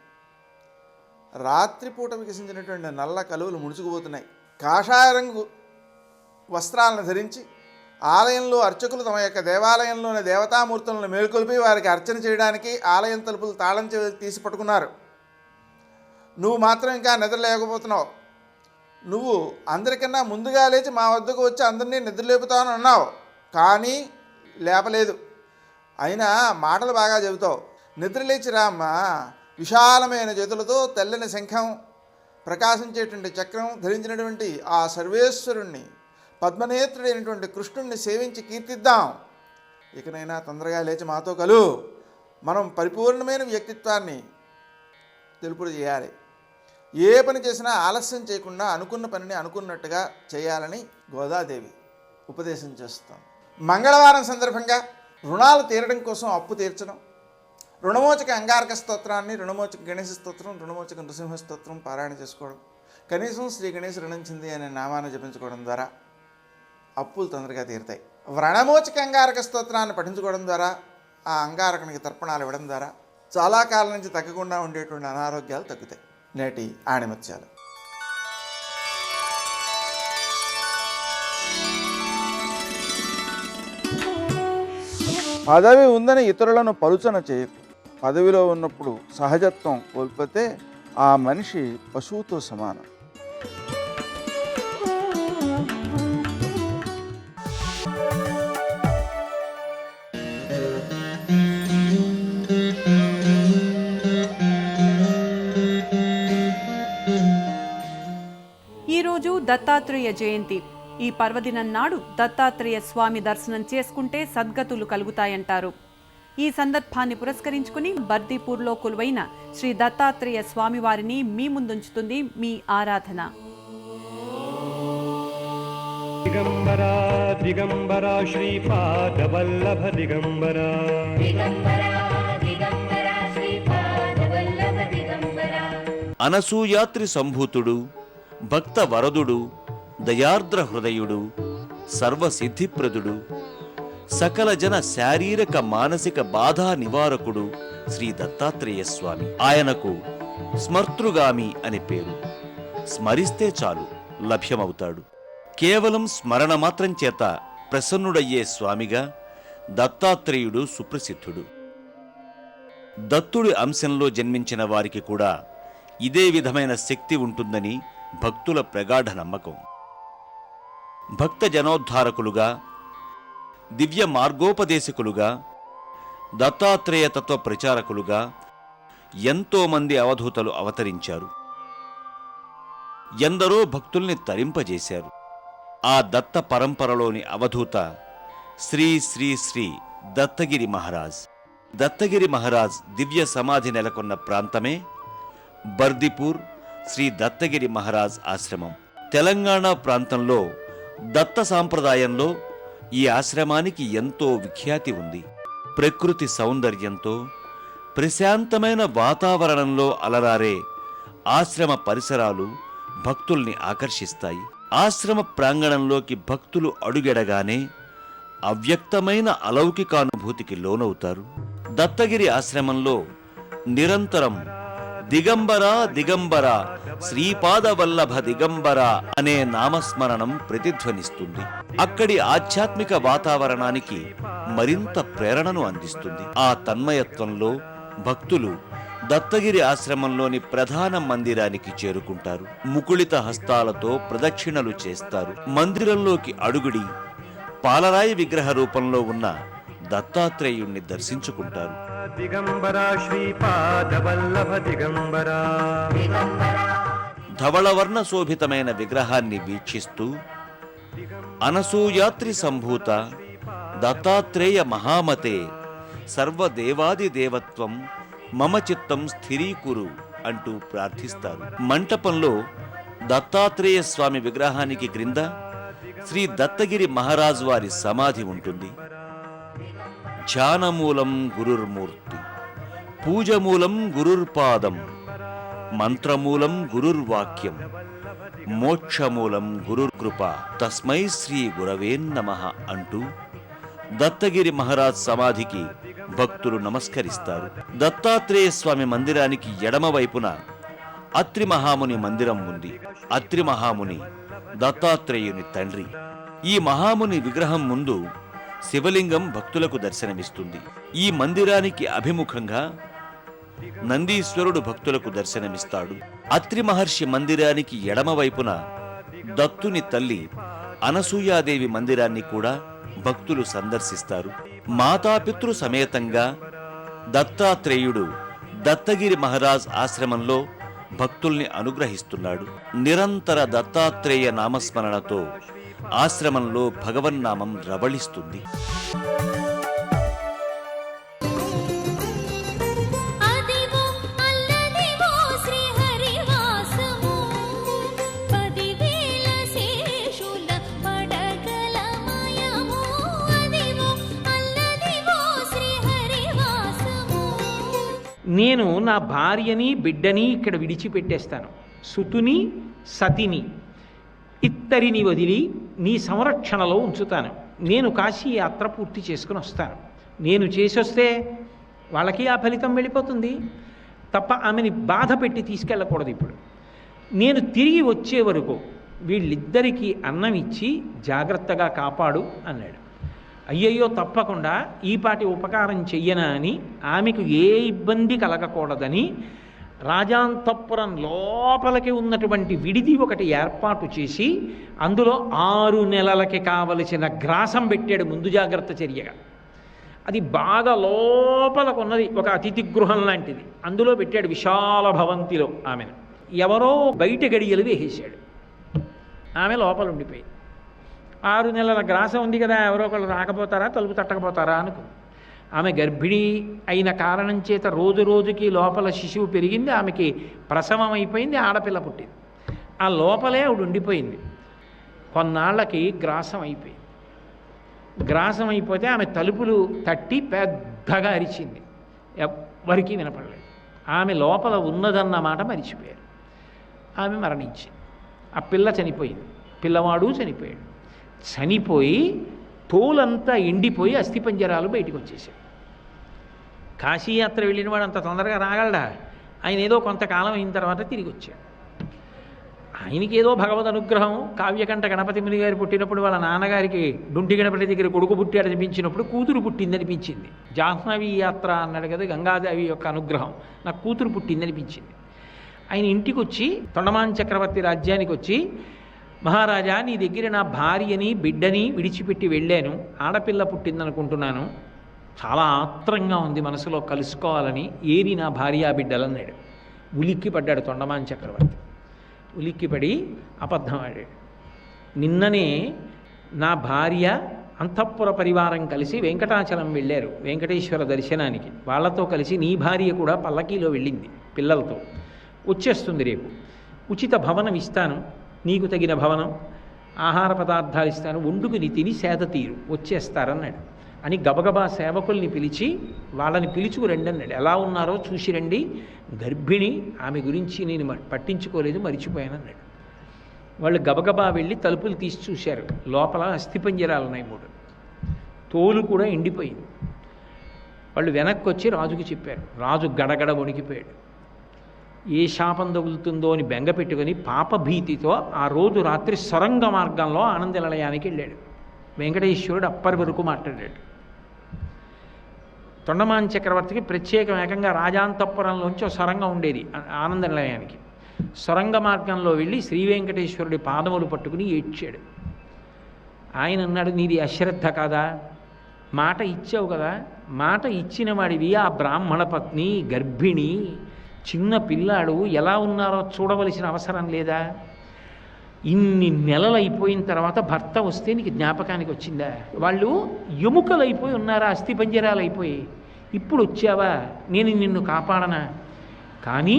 [SPEAKER 6] రాత్రిపూట వికసించినటువంటి నల్ల కలువలు ముడుచుకుపోతున్నాయి. కాషాయ రంగు వస్త్రాలను ధరించి ఆలయంలో అర్చకులు తమ యొక్క దేవాలయంలోని దేవతామూర్తులను మేల్కొల్పి వారికి అర్చన చేయడానికి ఆలయం తలుపులు తాళం తీసి పట్టుకున్నారు. నువ్వు మాత్రం ఇంకా నిద్రలేకపోతున్నావు. నువ్వు అందరికన్నా ముందుగా లేచి మా వద్దకు వచ్చి అందరినీ నిద్రలేపుతావని అన్నావు, కానీ లేపలేదు. అయినా మాటలు బాగా చెబుతావు. నిద్రలేచి రామ్మా. విశాలమైన చేతులతో తెల్లని శంఖం, ప్రకాశించేటువంటి చక్రం ధరించినటువంటి ఆ సర్వేశ్వరుణ్ణి, పద్మనేత్రుడైనటువంటి కృష్ణుణ్ణి సేవించి కీర్తిద్దాం. ఇకనైనా తొందరగా లేచి మాతో కలు. మనం పరిపూర్ణమైన వ్యక్తిత్వాన్ని తెలుపుడు చేయాలి. ఏ పని చేసినా ఆలస్యం చేయకుండా అనుకున్న పనిని అనుకున్నట్టుగా చేయాలని గోదాదేవి ఉపదేశం చేస్తాం. మంగళవారం సందర్భంగా రుణాలు తీరడం కోసం అప్పు తీర్చడం, రుణమోచక అంగారక స్తోత్రాన్ని, రుణమోచక గణేశ స్తోత్రం, రుణమోచక నృసింహ స్తోత్రం పారాయణ చేసుకోవడం, కనీసం శ్రీ గణేశ రుణించింది అనే నామాన్ని జపించుకోవడం ద్వారా అప్పులు తొందరగా తీరుతాయి. వ్రణమోచక అంగారక స్తోత్రాన్ని పఠించుకోవడం ద్వారా, ఆ అంగారకునికి తర్పణాలు ఇవ్వడం ద్వారా చాలా కాలం నుంచి తగ్గకుండా ఉండేటువంటి అనారోగ్యాలు తగ్గుతాయి. నేటి ఆణిమత్యాలు. పదవి ఉందని ఇతరులను పలుచన చేయకు. పదవిలో ఉన్నప్పుడు సహజత్వం కోల్పోతే ఆ మనిషి పశువుతో సమానం.
[SPEAKER 7] ఈరోజు దత్తాత్రేయ జయంతి. ఈ పర్వదినం నాడు దత్తాత్రేయ స్వామి దర్శనం చేసుకుంటే సద్గతులు కలుగుతాయంటారు. ఈ సందర్భాన్ని పురస్కరించుకుని బర్దీపూర్లో కొలువైన శ్రీ దత్తాత్రేయ స్వామివారిని మీ ముందుంచుతుంది మీ ఆరాధన.
[SPEAKER 8] దిగంబరా దిగంబరా శ్రీపాదవల్లభ దిగంబరా,
[SPEAKER 9] అనసూయాత్రి సంభూతుడు, భక్త వరదుడు, దయార్ద్ర హృదయుడు, సర్వసిద్ధిప్రదుడు, సకల జన శారీరక మానసిక బాధా నివారకుడు శ్రీ దత్తాత్రేయ స్వామి. ఆయనకు స్మర్తృగామి అని పేరు. స్మరిస్తే చాలు లభ్యమవుతాడు. కేవలం స్మరణ మాత్రం చేత ప్రసన్నుడయ్యే స్వామిగా దత్తాత్రేయుడు సుప్రసిద్ధుడు. దత్తుడి అంశంలో జన్మించిన వారికి కూడా ఇదే విధమైన శక్తి ఉంటుందని భక్తుల ప్రగాఢ నమ్మకం. భక్త జనోద్ధారకులుగా, దివ్య మార్గోపదేశకులుగా, దత్తాత్రేయ తత్వ ప్రచారకులుగా ఎంతోమంది అవధూతలు అవతరించారు. ఎందరో భక్తుల్ని తరింపజేశారు. ఆ దత్త పరంపరలోని అవధూత శ్రీ శ్రీ శ్రీ దత్తగిరి మహారాజ్. దత్తగిరి మహారాజ్ దివ్య సమాధి నెలకొన్న ప్రాంతమే బర్దిపూర్ శ్రీ దత్తగిరి మహారాజ్ ఆశ్రమం. తెలంగాణ ప్రాంతంలో దత్త సాంప్రదాయంలో ఈ ఆశ్రమానికి ఎంతో విఖ్యాతి ఉంది. ప్రకృతి సౌందర్యంతో ప్రశాంతమైన వాతావరణంలో అలరారే ఆశ్రమ పరిసరాలు భక్తుల్ని ఆకర్షిస్తాయి. ఆశ్రమ ప్రాంగణంలోకి భక్తులు అడుగెడగానే అవ్యక్తమైన అలౌకికానుభూతికి లోనవుతారు. దత్తగిరి ఆశ్రమంలో నిరంతరం దిగంబర దిగంబర శ్రీపాదవల్లభ దిగంబర అనే నామస్మరణం ప్రతిధ్వనిస్తుంది. అక్కడి ఆధ్యాత్మిక వాతావరణానికి మరింత ప్రేరణను అందిస్తుంది. ఆ తన్మయత్వంలో భక్తులు దత్తగిరి ఆశ్రమంలోని ప్రధాన మందిరానికి చేరుకుంటారు. ముకుళిత హస్తాలతో ప్రదక్షిణలు చేస్తారు. మందిరంలోకి అడుగుడి పాలరాయి విగ్రహ రూపంలో ఉన్న దత్తాత్రేయుణ్ణి దర్శించుకుంటారు.
[SPEAKER 8] దిగంబర శ్రీపాదవల్లభ దిగంబర.
[SPEAKER 9] ధవళవర్ణ శోభితమైన విగ్రహాన్ని వీక్షిస్తూ అనసూయాత్రి సంభూత దత్తాత్రేయ మహామతే సర్వదేవాది దేవత్వం మమ చిత్తం స్థిరీకురు అంటూ ప్రార్థిస్తారు. మంటపంలో దత్తాత్రేయ స్వామి విగ్రహానికి క్రింద శ్రీ దత్తగిరి మహారాజు వారి సమాధి ఉంటుంది. ధ్యానమూలం గురుర్మూర్తి, పూజమూలం గురుర్పాదం, మంత్రమూలం గురుర్వాక్యం, మోక్షమూలం గురుర్కృప, తస్మై శ్రీ గురవే నమః అంటూ దత్తగిరి మహారాజ్ సమాధికి భక్తులు నమస్కరిస్తారు. దత్తాత్రేయ స్వామి మందిరానికి ఎడమవైపున అత్రి మహాముని మందిరం ఉంది. అత్రి మహాముని దత్తాత్రేయుని తండ్రి. ఈ మహాముని విగ్రహం ముందు శివలింగం భక్తులకు దర్శనమిస్తుంది. ఈ మందిరానికి అభిముఖంగా నందీశ్వరుడు భక్తులకు దర్శనమిస్తాడు. అత్రి మహర్షి మందిరానికి ఎడమవైపున దత్తుని తల్లి అనసూయాదేవి మందిరాన్ని కూడా భక్తులు సందర్శిస్తారు. మాతాపితృ సమేతంగా దత్తాత్రేయుడు దత్తగిరి మహారాజ్ ఆశ్రమంలో భక్తుల్ని అనుగ్రహిస్తున్నాడు. నిరంతర దత్తాత్రేయ నామస్మరణతో ఆశ్రమంలో భగవన్నామం రవళిస్తుంది.
[SPEAKER 10] నేను నా భార్యని బిడ్డని ఇక్కడ విడిచిపెట్టేస్తాను. సుతుని సతిని ఇద్దరిని వదిలి నీ సంరక్షణలో ఉంచుతాను. నేను కాశీ యాత్ర పూర్తి చేసుకుని వస్తాను. నేను చేసొస్తే వాళ్ళకి ఆ ఫలితం వెళ్ళిపోతుంది తప్ప ఆమెని బాధ పెట్టి తీసుకెళ్ళకూడదు. ఇప్పుడు నేను తిరిగి వచ్చే వరకు వీళ్ళిద్దరికీ అన్నం ఇచ్చి జాగ్రత్తగా కాపాడు అన్నాడు. అయ్యయ్యో తప్పకుండా ఈపాటి ఉపకారం చెయ్యనా అని ఆమెకు ఏ ఇబ్బంది కలగకూడదని రాజాంతఃపురం లోపలికి ఉన్నటువంటి విడిది ఒకటి ఏర్పాటు చేసి అందులో 6 నెలలకి కావలసిన గ్రాసం పెట్టాడు ముందు జాగ్రత్త చర్యగా. అది బాగా లోపలకున్నది, ఒక అతిథి గృహం లాంటిది. అందులో పెట్టాడు విశాల భవంతిలో ఆమెను. ఎవరో బయట గడియలు వేసేశాడు. ఆమె లోపల ఉండిపోయింది. 6 నెలల గ్రాసం ఉంది కదా, ఎవరో ఒకళ్ళు రాకపోతారా, తలుపు తట్టకపోతారా అనుకుంది. ఆమె గర్భిణీ అయిన కారణం చేత రోజు రోజుకి లోపల శిశువు పెరిగింది. ఆమెకి ప్రసవం అయిపోయింది, ఆడపిల్ల పుట్టింది. ఆ లోపలే ఆవిడ ఉండిపోయింది. కొన్నాళ్ళకి గ్రాసం అయిపోయింది. గ్రాసం అయిపోతే ఆమె తలుపులు తట్టి పెద్దగా అరిచింది. ఎవ్వరికీ వినపడలేదు. ఆమె లోపల ఉన్నదన్నమాట మరిచిపోయారు. ఆమె మరణించింది. ఆ పిల్ల చనిపోయింది, పిల్లవాడు చనిపోయాడు. చనిపోయి తోలంతా ఎండిపోయి అస్థిపంజరాలు బయటకు వచ్చేసాడు. కాశీయాత్ర వెళ్ళిన వాడు అంత తొందరగా రాగలడా? ఆయన ఏదో కొంతకాలం అయిన తర్వాత తిరిగి వచ్చాడు. ఆయనకి ఏదో భగవద్ అనుగ్రహం. కావ్యకంఠ గణపతి ముని గారు పుట్టినప్పుడు వాళ్ళ నాన్నగారికి డుంటి గణపతి దగ్గర కొడుకు పుట్టాడు అనిపించినప్పుడు కూతురు పుట్టింది అనిపించింది. జాహ్నవి యాత్ర అన్నాడు కదా, గంగాదేవి యొక్క అనుగ్రహం, నాకు కూతురు పుట్టింది అనిపించింది. ఆయన ఇంటికి వచ్చి తొండమాన్ చక్రవర్తి రాజ్యానికి వచ్చి, మహారాజా నీ దగ్గర నా భార్యని బిడ్డని విడిచిపెట్టి వెళ్ళాను, ఆడపిల్ల పుట్టిందనుకుంటున్నాను, చాలా ఆత్రంగా ఉంది మనసులో, కలుసుకోవాలని. ఏరి నా భార్యా బిడ్డలు అన్నాడు. ఉలిక్కి పడ్డాడు తొండమాన్ చక్రవర్తి. ఉలిక్కిపడి అబద్ధం ఆడాడు. నిన్ననే నా భార్య అంతఃపుర పరివారం కలిసి వెంకటాచలం వెళ్ళారు వెంకటేశ్వర దర్శనానికి. వాళ్ళతో కలిసి నీ భార్య కూడా పల్లకీలో వెళ్ళింది పిల్లలతో. వచ్చేస్తుంది రేపు. ఉచిత భవనం ఇస్తాను, నీకు తగిన భవనం, ఆహార పదార్థాలు ఇస్తాను, వండుకుని తిని సేద తీరు, వచ్చేస్తారన్నాడు. అని గబగబా సేవకుల్ని పిలిచి వాళ్ళని పిలుచుకు రండి అన్నాడు. ఎలా ఉన్నారో చూసి రండి, గర్భిణి, ఆమె గురించి నేను పట్టించుకోలేదు, మరిచిపోయానన్నాడు. వాళ్ళు గబగబా వెళ్ళి తలుపులు తీసి చూశారు. లోపల అస్థిపంజరాలు ఉన్నాయి 3. తోలు కూడా ఎండిపోయింది. వాళ్ళు వెనక్కి వచ్చి రాజుకి చెప్పారు. రాజు గడగడ వణికిపోయాడు. ఏ శాపం తగులుతుందో అని బెంగ పెట్టుకుని పాపభీతితో ఆ రోజు రాత్రి సొరంగ మార్గంలో ఆనంద నిలయానికి వెళ్ళాడు. వెంకటేశ్వరుడు అప్పటి వరకు మాట్లాడాడు. తొండమాన్ చక్రవర్తికి ప్రత్యేకం ఏకంగా రాజాంతఃపురంలోంచి ఒక సొరంగం ఉండేది ఆనంద నిలయానికి. సొరంగ మార్గంలో వెళ్ళి శ్రీ వెంకటేశ్వరుడి పాదములు పట్టుకుని ఏడ్చాడు. ఆయన అన్నాడు, నీది అశ్రద్ధ కాదా? మాట ఇచ్చావు కదా, మాట ఇచ్చిన వాడివి ఆ బ్రాహ్మణ పత్ని గర్భిణి, చిన్న పిల్లాడు ఎలా ఉన్నారో చూడవలసిన అవసరం లేదా? ఇన్ని నెలలు అయిపోయిన తర్వాత భర్త వస్తే నీకు జ్ఞాపకానికి వచ్చిందా? వాళ్ళు ఎముకలు అయిపోయి ఉన్నారా, అస్థిపంజరాలు అయిపోయి, ఇప్పుడు వచ్చావా? నేను నిన్ను కాపాడనా? కానీ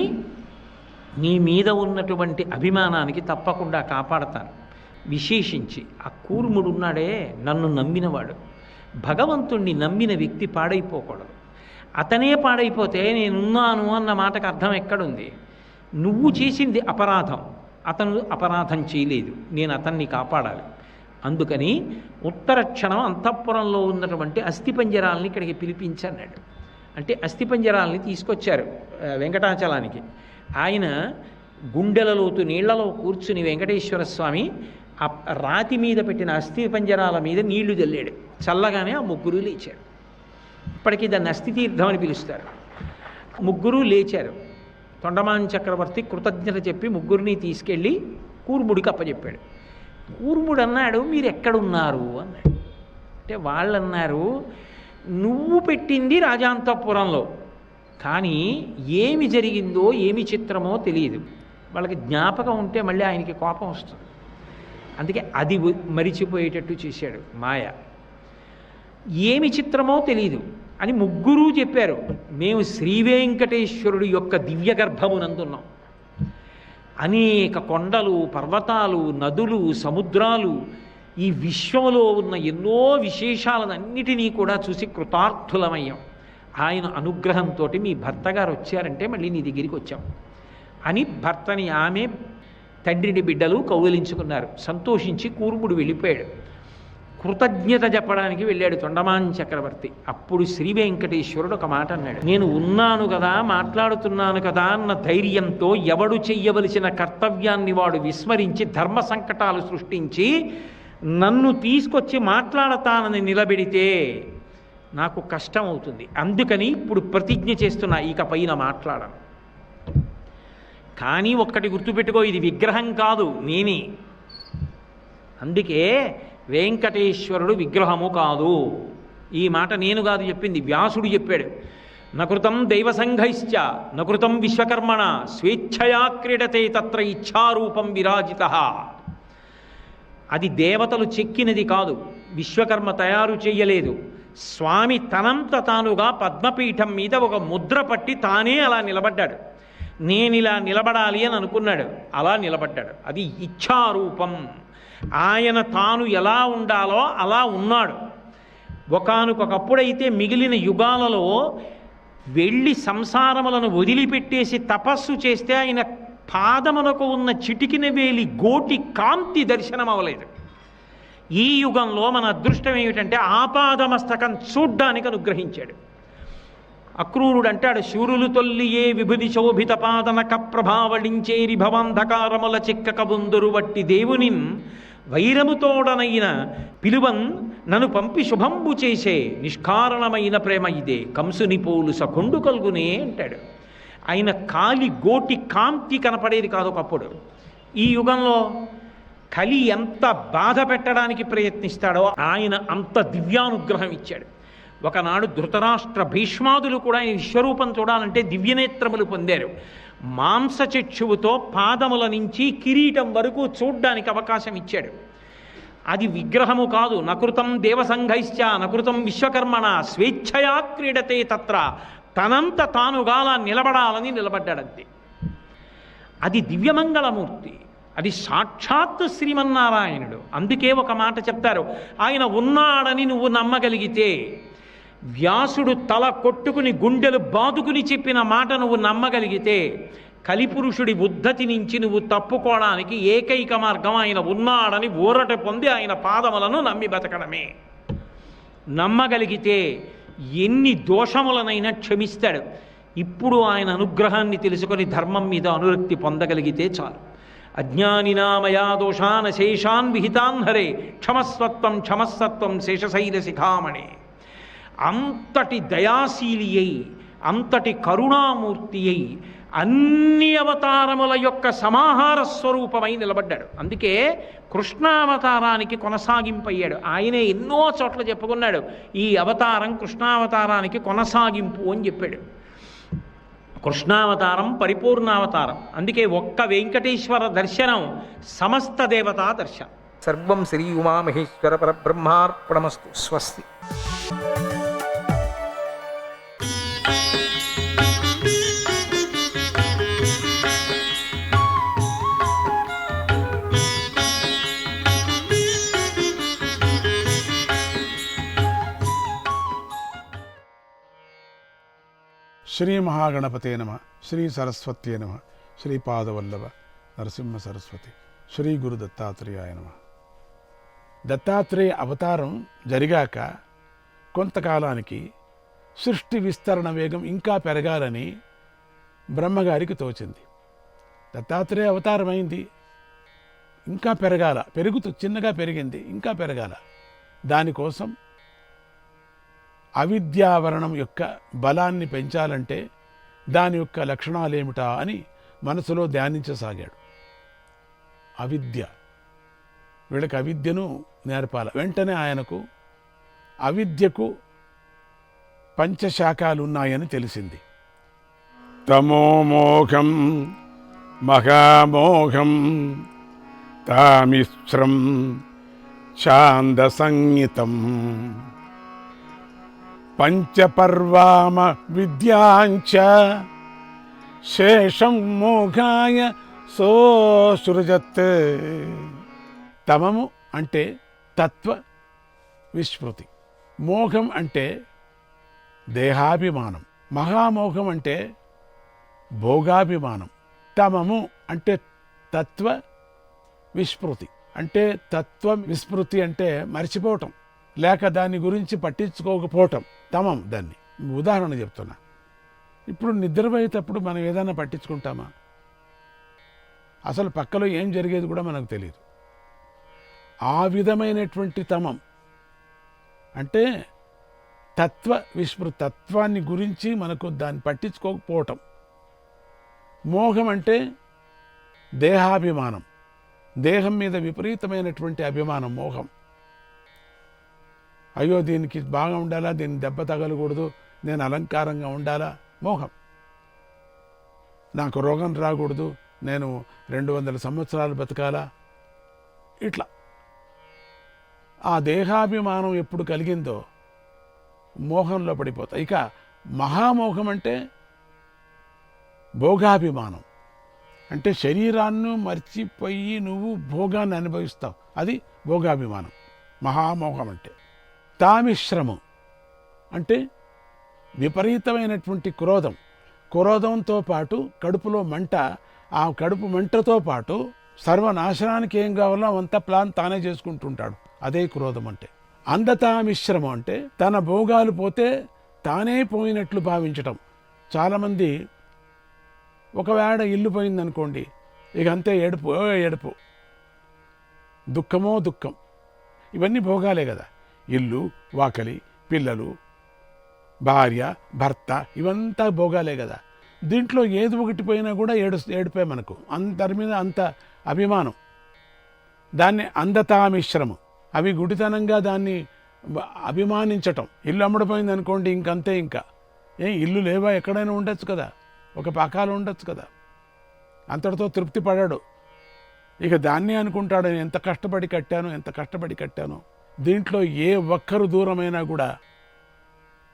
[SPEAKER 10] నీ మీద ఉన్నటువంటి అభిమానానికి తప్పకుండా కాపాడతాను. విశేషించి ఆ కూర్ముడు ఉన్నాడే, నన్ను నమ్మినవాడు, భగవంతుణ్ణి నమ్మిన వ్యక్తి పాడైపోకూడదు. అతనే పాడైపోతే నేనున్నాను అన్న మాటకు అర్థం ఎక్కడుంది? నువ్వు చేసింది అపరాధం, అతను అపరాధం చేయలేదు, నేను అతన్ని కాపాడాలి. అందుకని ఉత్తర క్షణం అంతఃపురంలో ఉన్నటువంటి అస్థిపంజరాలని ఇక్కడికి పిలిపించన్నాడు. అంటే అస్థిపంజరాలని తీసుకొచ్చారు వెంకటాచలానికి. ఆయన గుండెలలోతు నీళ్లలో కూర్చుని వెంకటేశ్వర స్వామి ఆ రాతి మీద పెట్టిన అస్థిపంజరాల మీద నీళ్లు చల్లాడు. చల్లగానే ఆ 3 లేచారు. ఇప్పటికీ దాన్ని అస్థితీర్థం అని పిలుస్తారు. 3 లేచారు. తొండమాన్ చక్రవర్తి కృతజ్ఞత చెప్పి 3 తీసుకెళ్ళి కూర్ముడికి అప్పచెప్పాడు. కూర్ముడు అన్నాడు, మీరు ఎక్కడున్నారు అన్నాడు. అంటే వాళ్ళు అన్నారు, నువ్వు పెట్టింది రాజాంతఃపురంలో, కానీ ఏమి జరిగిందో ఏమి చిత్రమో తెలియదు. వాళ్ళకి జ్ఞాపకం ఉంటే మళ్ళీ ఆయనకి కోపం వస్తుంది. అందుకే అది మరిచిపోయేటట్టు చేశాడు మాయ. ఏమి చిత్రమో తెలియదు అని 3 చెప్పారు. మేము శ్రీ వెంకటేశ్వరుడి యొక్క దివ్య గర్భమునందున్నాం. అనేక కొండలు, పర్వతాలు, నదులు, సముద్రాలు, ఈ విశ్వంలో ఉన్న ఎన్నో విశేషాలన్నిటినీ కూడా చూసి కృతార్థులమయ్యాం. ఆయన అనుగ్రహంతో మీ భర్త గారు వచ్చారంటే మళ్ళీ నీ దగ్గరికి వచ్చాం అని భర్తని ఆమె తండ్రిని బిడ్డలు కౌగిలించుకున్నారు. సంతోషించి కూర్ముడు వెళ్ళిపోయాడు. కృతజ్ఞత చెప్పడానికి వెళ్ళాడు తొండమాన్ చక్రవర్తి. అప్పుడు శ్రీ వెంకటేశ్వరుడు ఒక మాట అన్నాడు, నేను ఉన్నాను కదా, మాట్లాడుతున్నాను కదా అన్న ధైర్యంతో ఎవడు చెయ్యవలసిన కర్తవ్యాన్ని వాడు విస్మరించి ధర్మ సంకటాలు సృష్టించి నన్ను తీసుకొచ్చి మాట్లాడతానని నిలబెడితే నాకు కష్టం అవుతుంది. అందుకని ఇప్పుడు ప్రతిజ్ఞ చేస్తున్నా, ఇక పైన మాట్లాడను. కానీ ఒక్కటి గుర్తుపెట్టుకో, ఇది విగ్రహం కాదు, నేనే. అందుకే వెంకటేశ్వరుడు విగ్రహము కాదు. ఈ మాట నేను కాదు చెప్పింది, వ్యాసుడు చెప్పాడు. నకృతం దైవసంఘైశ్చ నకృతం విశ్వకర్మణ స్వేచ్ఛయా క్రీడతే తత్ర ఇచ్ఛారూపం విరాజిత. అది దేవతలు చెక్కినది కాదు, విశ్వకర్మ తయారు చెయ్యలేదు. స్వామి తనంత తానుగా పద్మపీఠం మీద ఒక ముద్ర పట్టి తానే అలా నిలబడ్డాడు. నేను ఇలా నిలబడాలి అని అనుకున్నాడు, అలా నిలబడ్డాడు. అది ఇచ్ఛారూపం. ఆయన తాను ఎలా ఉండాలో అలా ఉన్నాడు. ఒకానొకప్పుడైతే మిగిలిన యుగాలలో వెళ్ళి సంసారములను వదిలిపెట్టేసి తపస్సు చేస్తే ఆయన పాదమునకు ఉన్న చిటికిన వేలి గోటి కాంతి దర్శనం అవ్వలేదు. ఈ యుగంలో మన అదృష్టం ఏమిటంటే ఆపాదమస్తకం చూడ్డానికి అనుగ్రహించాడు. అక్రూరుడు అంటాడు, శూరులు తొల్లియే విభుది శోభిత పాదనక ప్రభావళించేరి భవాంధకారముల చిక్కక బుందురు వట్టి దేవునిన్ వైరముతోడనైన పిలువన్ నన్ను పంపి శుభంబు చేసే నిష్కారణమైన ప్రేమ ఇదే కంసుని పోలు సకొండు కలుగునే అంటాడు. ఆయన కాలి గోటి కాంతి కనపడేది కాదు ఒకప్పుడు. ఈ యుగంలో కలి ఎంత బాధ పెట్టడానికి ప్రయత్నిస్తాడో ఆయన అంత దివ్యానుగ్రహం ఇచ్చాడు. ఒకనాడు ధృతరాష్ట్ర భీష్మాదులు కూడా ఆయన విశ్వరూపం చూడాలంటే దివ్యనేత్రములు పొందారు. మాంసచక్షువుతో పాదముల నుంచి కిరీటం వరకు చూడ్డానికి అవకాశం ఇచ్చాడు. అది విగ్రహము కాదు. నకృతం దేవసంఘైశ్చ నకృతం విశ్వకర్మణ స్వేచ్ఛయా క్రీడతే తత్ర, తనంత తానుగా నిలబడాలని నిలబడ్డాడంతే. అది దివ్యమంగళమూర్తి, అది సాక్షాత్ శ్రీమన్నారాయణుడు. అందుకే ఒక మాట చెప్తారు, ఆయన ఉన్నాడని నువ్వు నమ్మగలిగితే, వ్యాసుడు తల కొట్టుకుని గుండెలు బాదుకుని చెప్పిన మాట నువ్వు నమ్మగలిగితే, కలిపురుషుడి ఉద్ధతి నుంచి నువ్వు తప్పుకోవడానికి ఏకైక మార్గం ఆయన ఉన్నాడని ఊరట పొంది ఆయన పాదములను నమ్మి బతకడమే. నమ్మగలిగితే ఎన్ని దోషములనైనా క్షమిస్తాడు. ఇప్పుడు ఆయన అనుగ్రహాన్ని తెలుసుకొని ధర్మం మీద అనురక్తి పొందగలిగితే చాలు. అజ్ఞానినామయా దోషాన్ శేషాన్ విహితాన్ హరే క్షమస్వత్వం క్షమస్సత్వం శేషశైల శిఖామణి. అంతటి దయాశీలి అయి, అంతటి కరుణామూర్తి అయి, అన్ని అవతారముల యొక్క సమాహార స్వరూపమై నిలబడ్డాడు. అందుకే కృష్ణావతారానికి కొనసాగింపయ్యాడు. ఆయనే ఎన్నో చోట్ల చెప్పుకున్నాడు, ఈ అవతారం కృష్ణావతారానికి కొనసాగింపు అని చెప్పాడు. కృష్ణావతారం పరిపూర్ణావతారం. అందుకే ఒక్క వెంకటేశ్వర దర్శనం సమస్త దేవతా దర్శనం.
[SPEAKER 11] సర్వం శ్రీ ఉమామహేశ్వర పరబ్రహ్మార్పణమస్తు. స్వస్తి.
[SPEAKER 12] శ్రీ మహాగణపతే నమ, శ్రీ సరస్వత్యే నమ, శ్రీపాదవల్లభ నరసింహ సరస్వతి, శ్రీ గురు దత్తాత్రేయాయ నమ. దత్తాత్రేయ అవతారం జరిగాక కొంతకాలానికి సృష్టి విస్తరణ వేగం ఇంకా పెరగాలని బ్రహ్మగారికి తోచింది. దత్తాత్రేయ అవతారం అయింది, ఇంకా పెరగాల, చిన్నగా పెరిగింది, ఇంకా పెరగాల. దానికోసం అవిద్యావరణం యొక్క బలాన్ని పెంచాలంటే దాని యొక్క లక్షణాలేమిటా అని మనసులో ధ్యానించసాగాడు. అవిద్య, వీళ్ళకి అవిద్యను నేర్పాల. వెంటనే ఆయనకు అవిద్యకు పంచశాఖలు ఉన్నాయని తెలిసింది. తమోమోఘం మహామోఘం తామిశ్రం ఛాందసంహితం పంచపర్వామ విద్యాంచ శేషం మోఘాయ సోసృజత్. తమము అంటే తత్వ విస్మృతి, మోఘం అంటే దేహాభిమానం, మహామోఘం అంటే భోగాభిమానం. తమము అంటే తత్వ విస్మృతి, అంటే తత్వ విస్మృతి అంటే మర్చిపోవటం, లేక దాని గురించి పట్టించుకోకపోవటం తమం. దాన్ని ఉదాహరణ చెప్తున్నా. ఇప్పుడు నిద్రపోయేటప్పుడు మనం ఏదైనా పట్టించుకుంటామా? అసలు పక్కలో ఏం జరిగేది కూడా మనకు తెలియదు. ఆ విధమైనటువంటి తమం అంటే తత్వ విస్మృతి, తత్వాన్ని గురించి మనకు దాన్ని పట్టించుకోకపోవటం. మోహం అంటే దేహాభిమానం, దేహం మీద విపరీతమైనటువంటి అభిమానం, మోహం. అయ్యో దీనికి బాగా ఉండాలా, దీన్ని దెబ్బ తగలకూడదు, నేను అలంకారంగా ఉండాలా, మోహం. నాకు రోగం రాకూడదు, నేను 200 సంవత్సరాలు బతకాలా, ఇట్లా. ఆ దేహాభిమానం ఎప్పుడు కలిగిందో మోహంలో పడిపోతాయి. ఇక మహామోహం అంటే భోగాభిమానం, అంటే శరీరాన్ని మర్చిపోయి నువ్వు భోగాన్ని అనుభవిస్తావు, అది భోగాభిమానం, మహామోహం అంటే. తామిశ్రమం అంటే విపరీతమైనటువంటి క్రోధం, క్రోధంతో పాటు కడుపులో మంట, ఆ కడుపు మంటతో పాటు సర్వనాశనానికి ఏం కావాలో అంత ప్లాన్ తానే చేసుకుంటుంటాడు, అదే క్రోధం అంటే. అంధతామిశ్రమం అంటే తన భోగాలు పోతే తానే పోయినట్లు భావించటం. చాలామంది ఒకవేళ ఇల్లు పోయిందనుకోండి, ఇక అంతే ఏడుపు, ఏడుపు, దుఃఖమో దుఃఖం. ఇవన్నీ భోగాలే కదా. ఇల్లు, వాకలి, పిల్లలు, భార్య, భర్త, ఇవంతా భోగాలే కదా. దీంట్లో ఏది ఒకటి పోయినా కూడా ఏడుపే మనకు. అందరి మీద అంత అభిమానం. దాన్ని అంధతామిశ్రమం. అవి గుడితనంగా దాన్ని అభిమానించటం. ఇల్లు అమ్ముడుపోయింది అనుకోండి, ఇంకంతే. ఇంకా ఇల్లు లేవా, ఎక్కడైనా ఉండొచ్చు కదా, ఒక పకాలు ఉండొచ్చు కదా. అంతటితో తృప్తి పడాడు. ఇక దాన్ని అనుకుంటాడు, నేను ఎంత కష్టపడి కట్టాను. దీంట్లో ఏ ఒక్కరు దూరమైనా కూడా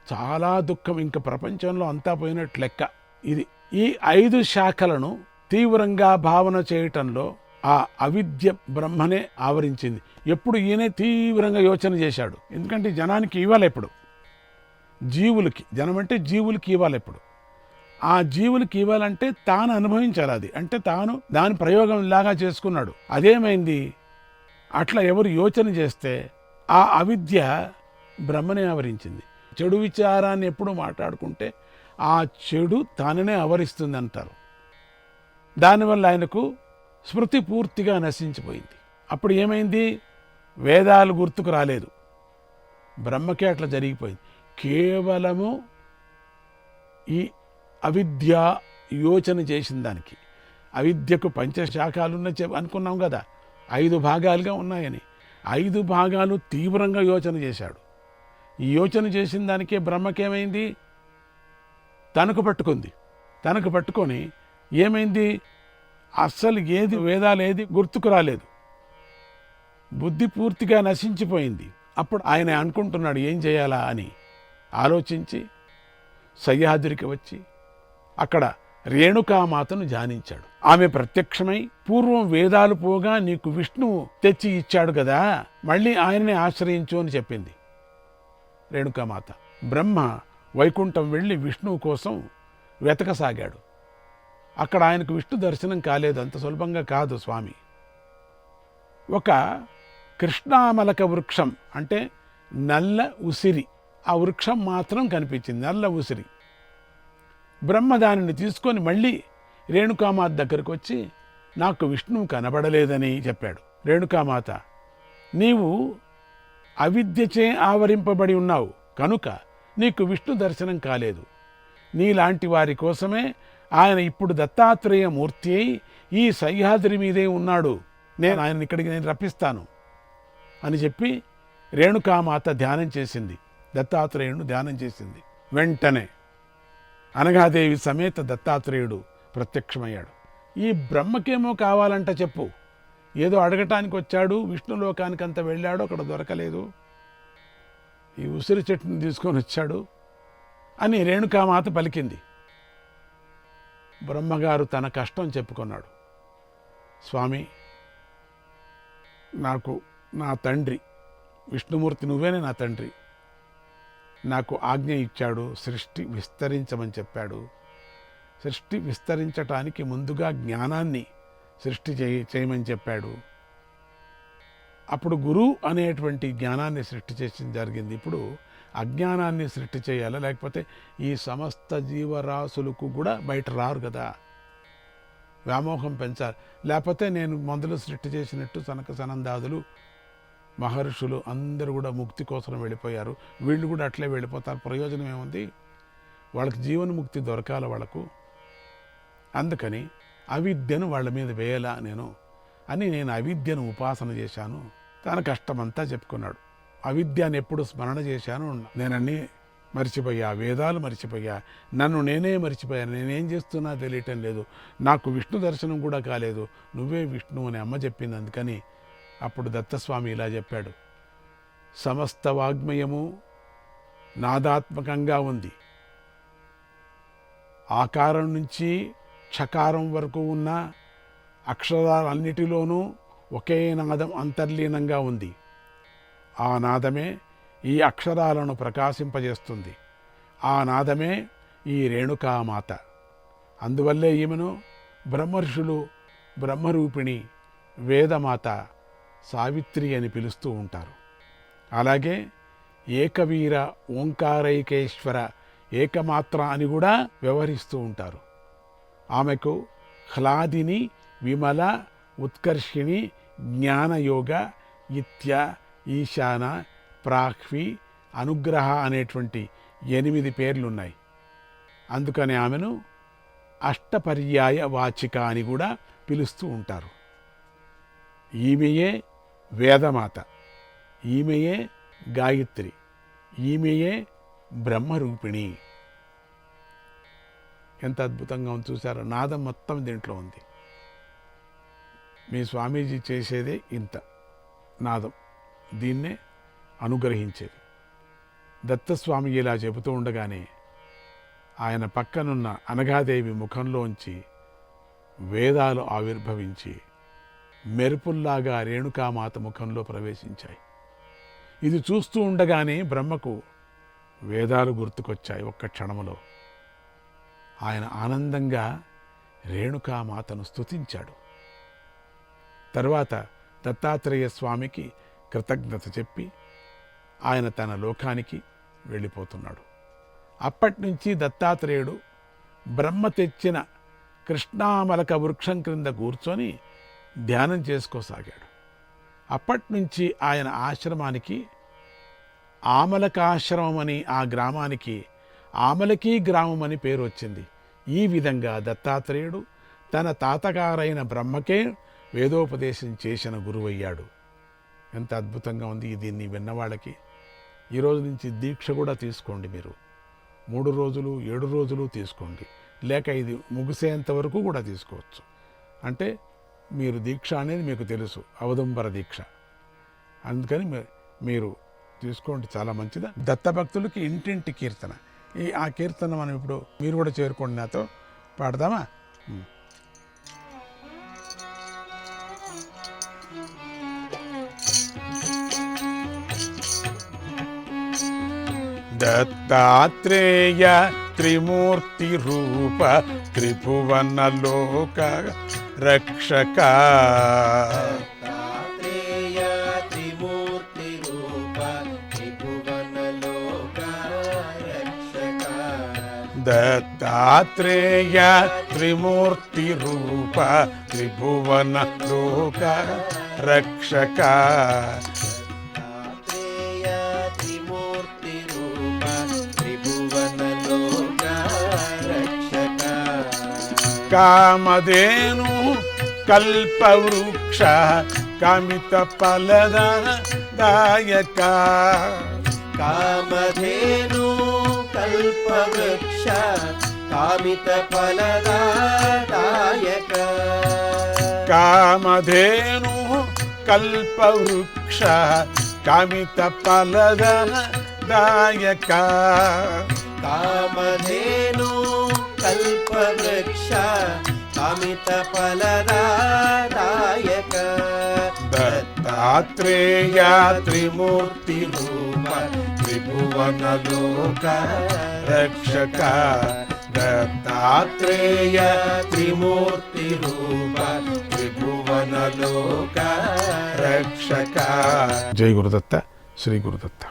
[SPEAKER 12] చాలా దుఃఖం, ఇంక ప్రపంచంలో అంతా పోయినట్టు లెక్క. ఇది ఈ 5 శాఖలను తీవ్రంగా భావన చేయటంలో ఆ అవిద్య బ్రహ్మనే ఆవరించింది. ఎప్పుడు ఈయనే తీవ్రంగా యోచన చేశాడు. ఎందుకంటే జనానికి ఇవ్వాలి, ఎప్పుడు జీవులకి, జనం అంటే జీవులకి ఇవ్వాలి. ఎప్పుడు ఆ జీవులకి ఇవ్వాలంటే తాను అనుభవించాలి. అది అంటే తాను దాని ప్రయోగం లాగా చేసుకున్నాడు. అదేమైంది, అట్లా ఎవరు యోచన చేస్తే ఆ అవిద్య బ్రహ్మనే ఆవరించింది. చెడు విచారాన్ని ఎప్పుడు మాట్లాడుకుంటే ఆ చెడు తాననే ఆవరిస్తుంది అంటారు. దానివల్ల ఆయనకు స్మృతి పూర్తిగా నశించిపోయింది. అప్పుడు ఏమైంది, వేదాలు గుర్తుకు రాలేదు. బ్రహ్మకే అట్లా జరిగిపోయింది. కేవలము ఈ అవిద్య యోచన చేసిన దానికి. అవిద్యకు పంచశాఖలున్న అనుకున్నాం కదా, 5 భాగాలుగా ఉన్నాయని. 5 భాగాలు తీవ్రంగా యోచన చేశాడు. ఈ యోచన చేసిన దానికే బ్రహ్మకేమైంది, తనకు పట్టుకొని ఏమైంది, అస్సలు ఏది వేదాలు ఏది గుర్తుకు రాలేదు. బుద్ధి పూర్తిగా నశించిపోయింది. అప్పుడు ఆయన అనుకుంటున్నాడు ఏం చేయాలా అని ఆలోచించి సహ్యాద్రికి వచ్చి అక్కడ రేణుకామాతను ధ్యానించాడు. ఆమె ప్రత్యక్షమై, పూర్వం వేదాలు పోగా నీకు విష్ణువు తెచ్చి ఇచ్చాడు కదా, మళ్ళీ ఆయననే ఆశ్రయించు అని చెప్పింది రేణుకామాత. బ్రహ్మ వైకుంఠం వెళ్ళి విష్ణువు కోసం వెతకసాగాడు. అక్కడ ఆయనకు విష్ణు దర్శనం కాలేదు. అంత సులభంగా కాదు స్వామి. ఒక కృష్ణామలక వృక్షం అంటే నల్ల ఉసిరి, ఆ వృక్షం మాత్రం కనిపించింది, నల్ల ఉసిరి. బ్రహ్మ దానిని తీసుకొని మళ్ళీ రేణుకామాత దగ్గరకు వచ్చి నాకు విష్ణువు కనబడలేదని చెప్పాడు. రేణుకామాత, నీవు అవిద్యచే ఆవరింపబడి ఉన్నావు కనుక నీకు విష్ణు దర్శనం కాలేదు. నీలాంటి వారి కోసమే ఆయన ఇప్పుడు దత్తాత్రేయ మూర్తి అయి ఈ సహ్యాద్రి మీదే ఉన్నాడు. ఆయన ఇక్కడికి రప్పిస్తాను అని చెప్పి రేణుకామాత ధ్యానం చేసింది, దత్తాత్రేయుడు ధ్యానం చేసింది. వెంటనే అనఘాదేవి సమేత దత్తాత్రేయుడు ప్రత్యక్షమయ్యాడు. ఈ బ్రహ్మకేమో కావాలంట చెప్పు, ఏదో అడగటానికి వచ్చాడు, విష్ణులోకానికి అంత వెళ్ళాడు, అక్కడ దొరకలేదు, ఈ ఉసిరి చెట్టుని తీసుకొని వచ్చాడు అని రేణుకామాత పలికింది. బ్రహ్మగారు తన కష్టం చెప్పుకున్నాడు. స్వామి, నాకు నా తండ్రి విష్ణుమూర్తి నువ్వేనే నా తండ్రి, నాకు ఆజ్ఞ ఇచ్చాడు, సృష్టి విస్తరించమని చెప్పాడు. సృష్టి విస్తరించటానికి ముందుగా జ్ఞానాన్ని సృష్టి చేయమని చెప్పాడు. అప్పుడు గురువు అనేటువంటి జ్ఞానాన్ని సృష్టి చేసి జరిగింది. ఇప్పుడు అజ్ఞానాన్ని సృష్టి చేయాలి, లేకపోతే ఈ సమస్త జీవరాశులకు కూడా బయట రారు కదా. వ్యామోహం పెంచాలి, లేకపోతే నేను మొదలు సృష్టి చేసినట్టు సనక సనందాదులు మహర్షులు అందరూ కూడా ముక్తి కోసం వెళ్ళిపోయారు, వీళ్ళు కూడా అట్లే వెళ్ళిపోతారు. ప్రయోజనం ఏముంది, వాళ్ళకి జీవన్ముక్తి దొరకాల వాళ్ళకు. అందుకని అవిద్యను వాళ్ళ మీద వేయాలా నేను అవిద్యను ఉపాసన చేశాను. తన కష్టమంతా చెప్పుకున్నాడు. అవిద్యను ఎప్పుడు స్మరణ చేశాను, నేనన్నీ మర్చిపోయా, వేదాలు మర్చిపోయా, నన్ను నేనే మర్చిపోయాను, నేనేం చేస్తున్నా తెలియటం లేదు, నాకు విష్ణు దర్శనం కూడా కాలేదు, నువ్వే విష్ణు అని అమ్మ చెప్పింది. అందుకని అప్పుడు దత్తస్వామి ఇలా చెప్పాడు, సమస్త వాగ్మయము నాదాత్మకంగా ఉంది. ఆకారం నుంచి ఛకారం వరకు ఉన్న అక్షరాలన్నిటిలోనూ ఒకే నాదం అంతర్లీనంగా ఉంది. ఆ నాదమే ఈ అక్షరాలను ప్రకాశింపజేస్తుంది. ఆ నాదమే ఈ రేణుకామాత. అందువల్లే ఈమెను బ్రహ్మర్షులు బ్రహ్మరూపిణి, వేదమాత, సావిత్రి అని పిలుస్తూ ఉంటారు. అలాగే ఏకవీర, ఓంకారైకేశ్వర, ఏకమాత్ర అని కూడా వ్యవహరిస్తూ ఉంటారు. ఆమెకు హ్లాదిని, విమల, ఉత్కర్షిణి, జ్ఞానయోగ, ఇత్య, ఈశాన, ప్రాహ్వి, అనుగ్రహ అనేటువంటి 8 పేర్లున్నాయి. అందుకని ఆమెను అష్టపర్యాయ వాచిక అని కూడా పిలుస్తూ ఉంటారు. ఈమెయే వేదమాత, ఈమెయే గాయత్రి, ఈమెయే బ్రహ్మరూపిణి. ఎంత అద్భుతంగా ఉంది చూసారా. నాదం మొత్తం దీంట్లో ఉంది. మీ స్వామీజీ చేసేదే ఇంత నాదం, దీన్నే అనుగ్రహించేది. దత్తస్వామి ఇలా చెబుతూ ఉండగానే ఆయన పక్కనున్న అనఘాదేవి ముఖంలోంచి వేదాలు ఆవిర్భవించి మెరుపుల్లాగా రేణుకామాత ముఖంలో ప్రవేశించాయి. ఇది చూస్తూ ఉండగానే బ్రహ్మకు వేదాలు గుర్తుకొచ్చాయి. ఒక్క క్షణములో ఆయన ఆనందంగా రేణుకామాతను స్తుతించాడు. తర్వాత దత్తాత్రేయ స్వామికి కృతజ్ఞత చెప్పి ఆయన తన లోకానికి వెళ్ళిపోతున్నాడు. అప్పటినుంచి దత్తాత్రేయుడు బ్రహ్మ తెచ్చిన కృష్ణామలక వృక్షం క్రింద కూర్చొని ధ్యానం చేసుకోసాగాడు. అప్పటినుంచి ఆయన ఆశ్రమానికి ఆమలకాశ్రమం అని, ఆ గ్రామానికి ఆమలకీ గ్రామం అని పేరు వచ్చింది. ఈ విధంగా దత్తాత్రేయుడు తన తాతగారైన బ్రహ్మకే వేదోపదేశం చేసిన గురువయ్యాడు. ఎంత అద్భుతంగా ఉంది. దీన్ని విన్నవాళ్ళకి ఈరోజు నుంచి దీక్ష కూడా తీసుకోండి. మీరు 3 రోజులు 7 రోజులు తీసుకోండి, లేక ఇది ముగిసేంత వరకు కూడా తీసుకోవచ్చు. అంటే మీరు దీక్ష అనేది మీకు తెలుసు, అవదంబర దీక్ష. అందుకని మీరు తీసుకోండి, చాలా మంచిదా. దత్తభక్తులకి ఇంటింటి కీర్తన. ఆ కీర్తన మనం ఇప్పుడు మీరు కూడా చేరుకోండి, నాతో పాడదామా? దత్తాత్రేయ త్రిమూర్తి రూప త్రిభువన లోక రక్షక. దత్తాత్రేయ త్రిమూర్తి రూప త్రిభువన లోక రక్షక. కామధేను కల్పవృక్ష కామిత ఫలదాయక.
[SPEAKER 13] కామధేను కల్పవృక్ష కామిత ఫలదాయక.
[SPEAKER 12] కామధేను కల్పవృక్ష కామిత ఫలదాయక.
[SPEAKER 13] కామధేను కల్పవృక్ష కామిత ఫలదాయక.
[SPEAKER 12] దత్తాత్రేయ త్రిమూర్తి రూప త్రిభువన లోక రక్షక. దత్తాత్రేయ త్రిమూర్తి రూప త్రిభువన లోక రక్షక. జై గురుదత్త, శ్రీ గురుదత్త.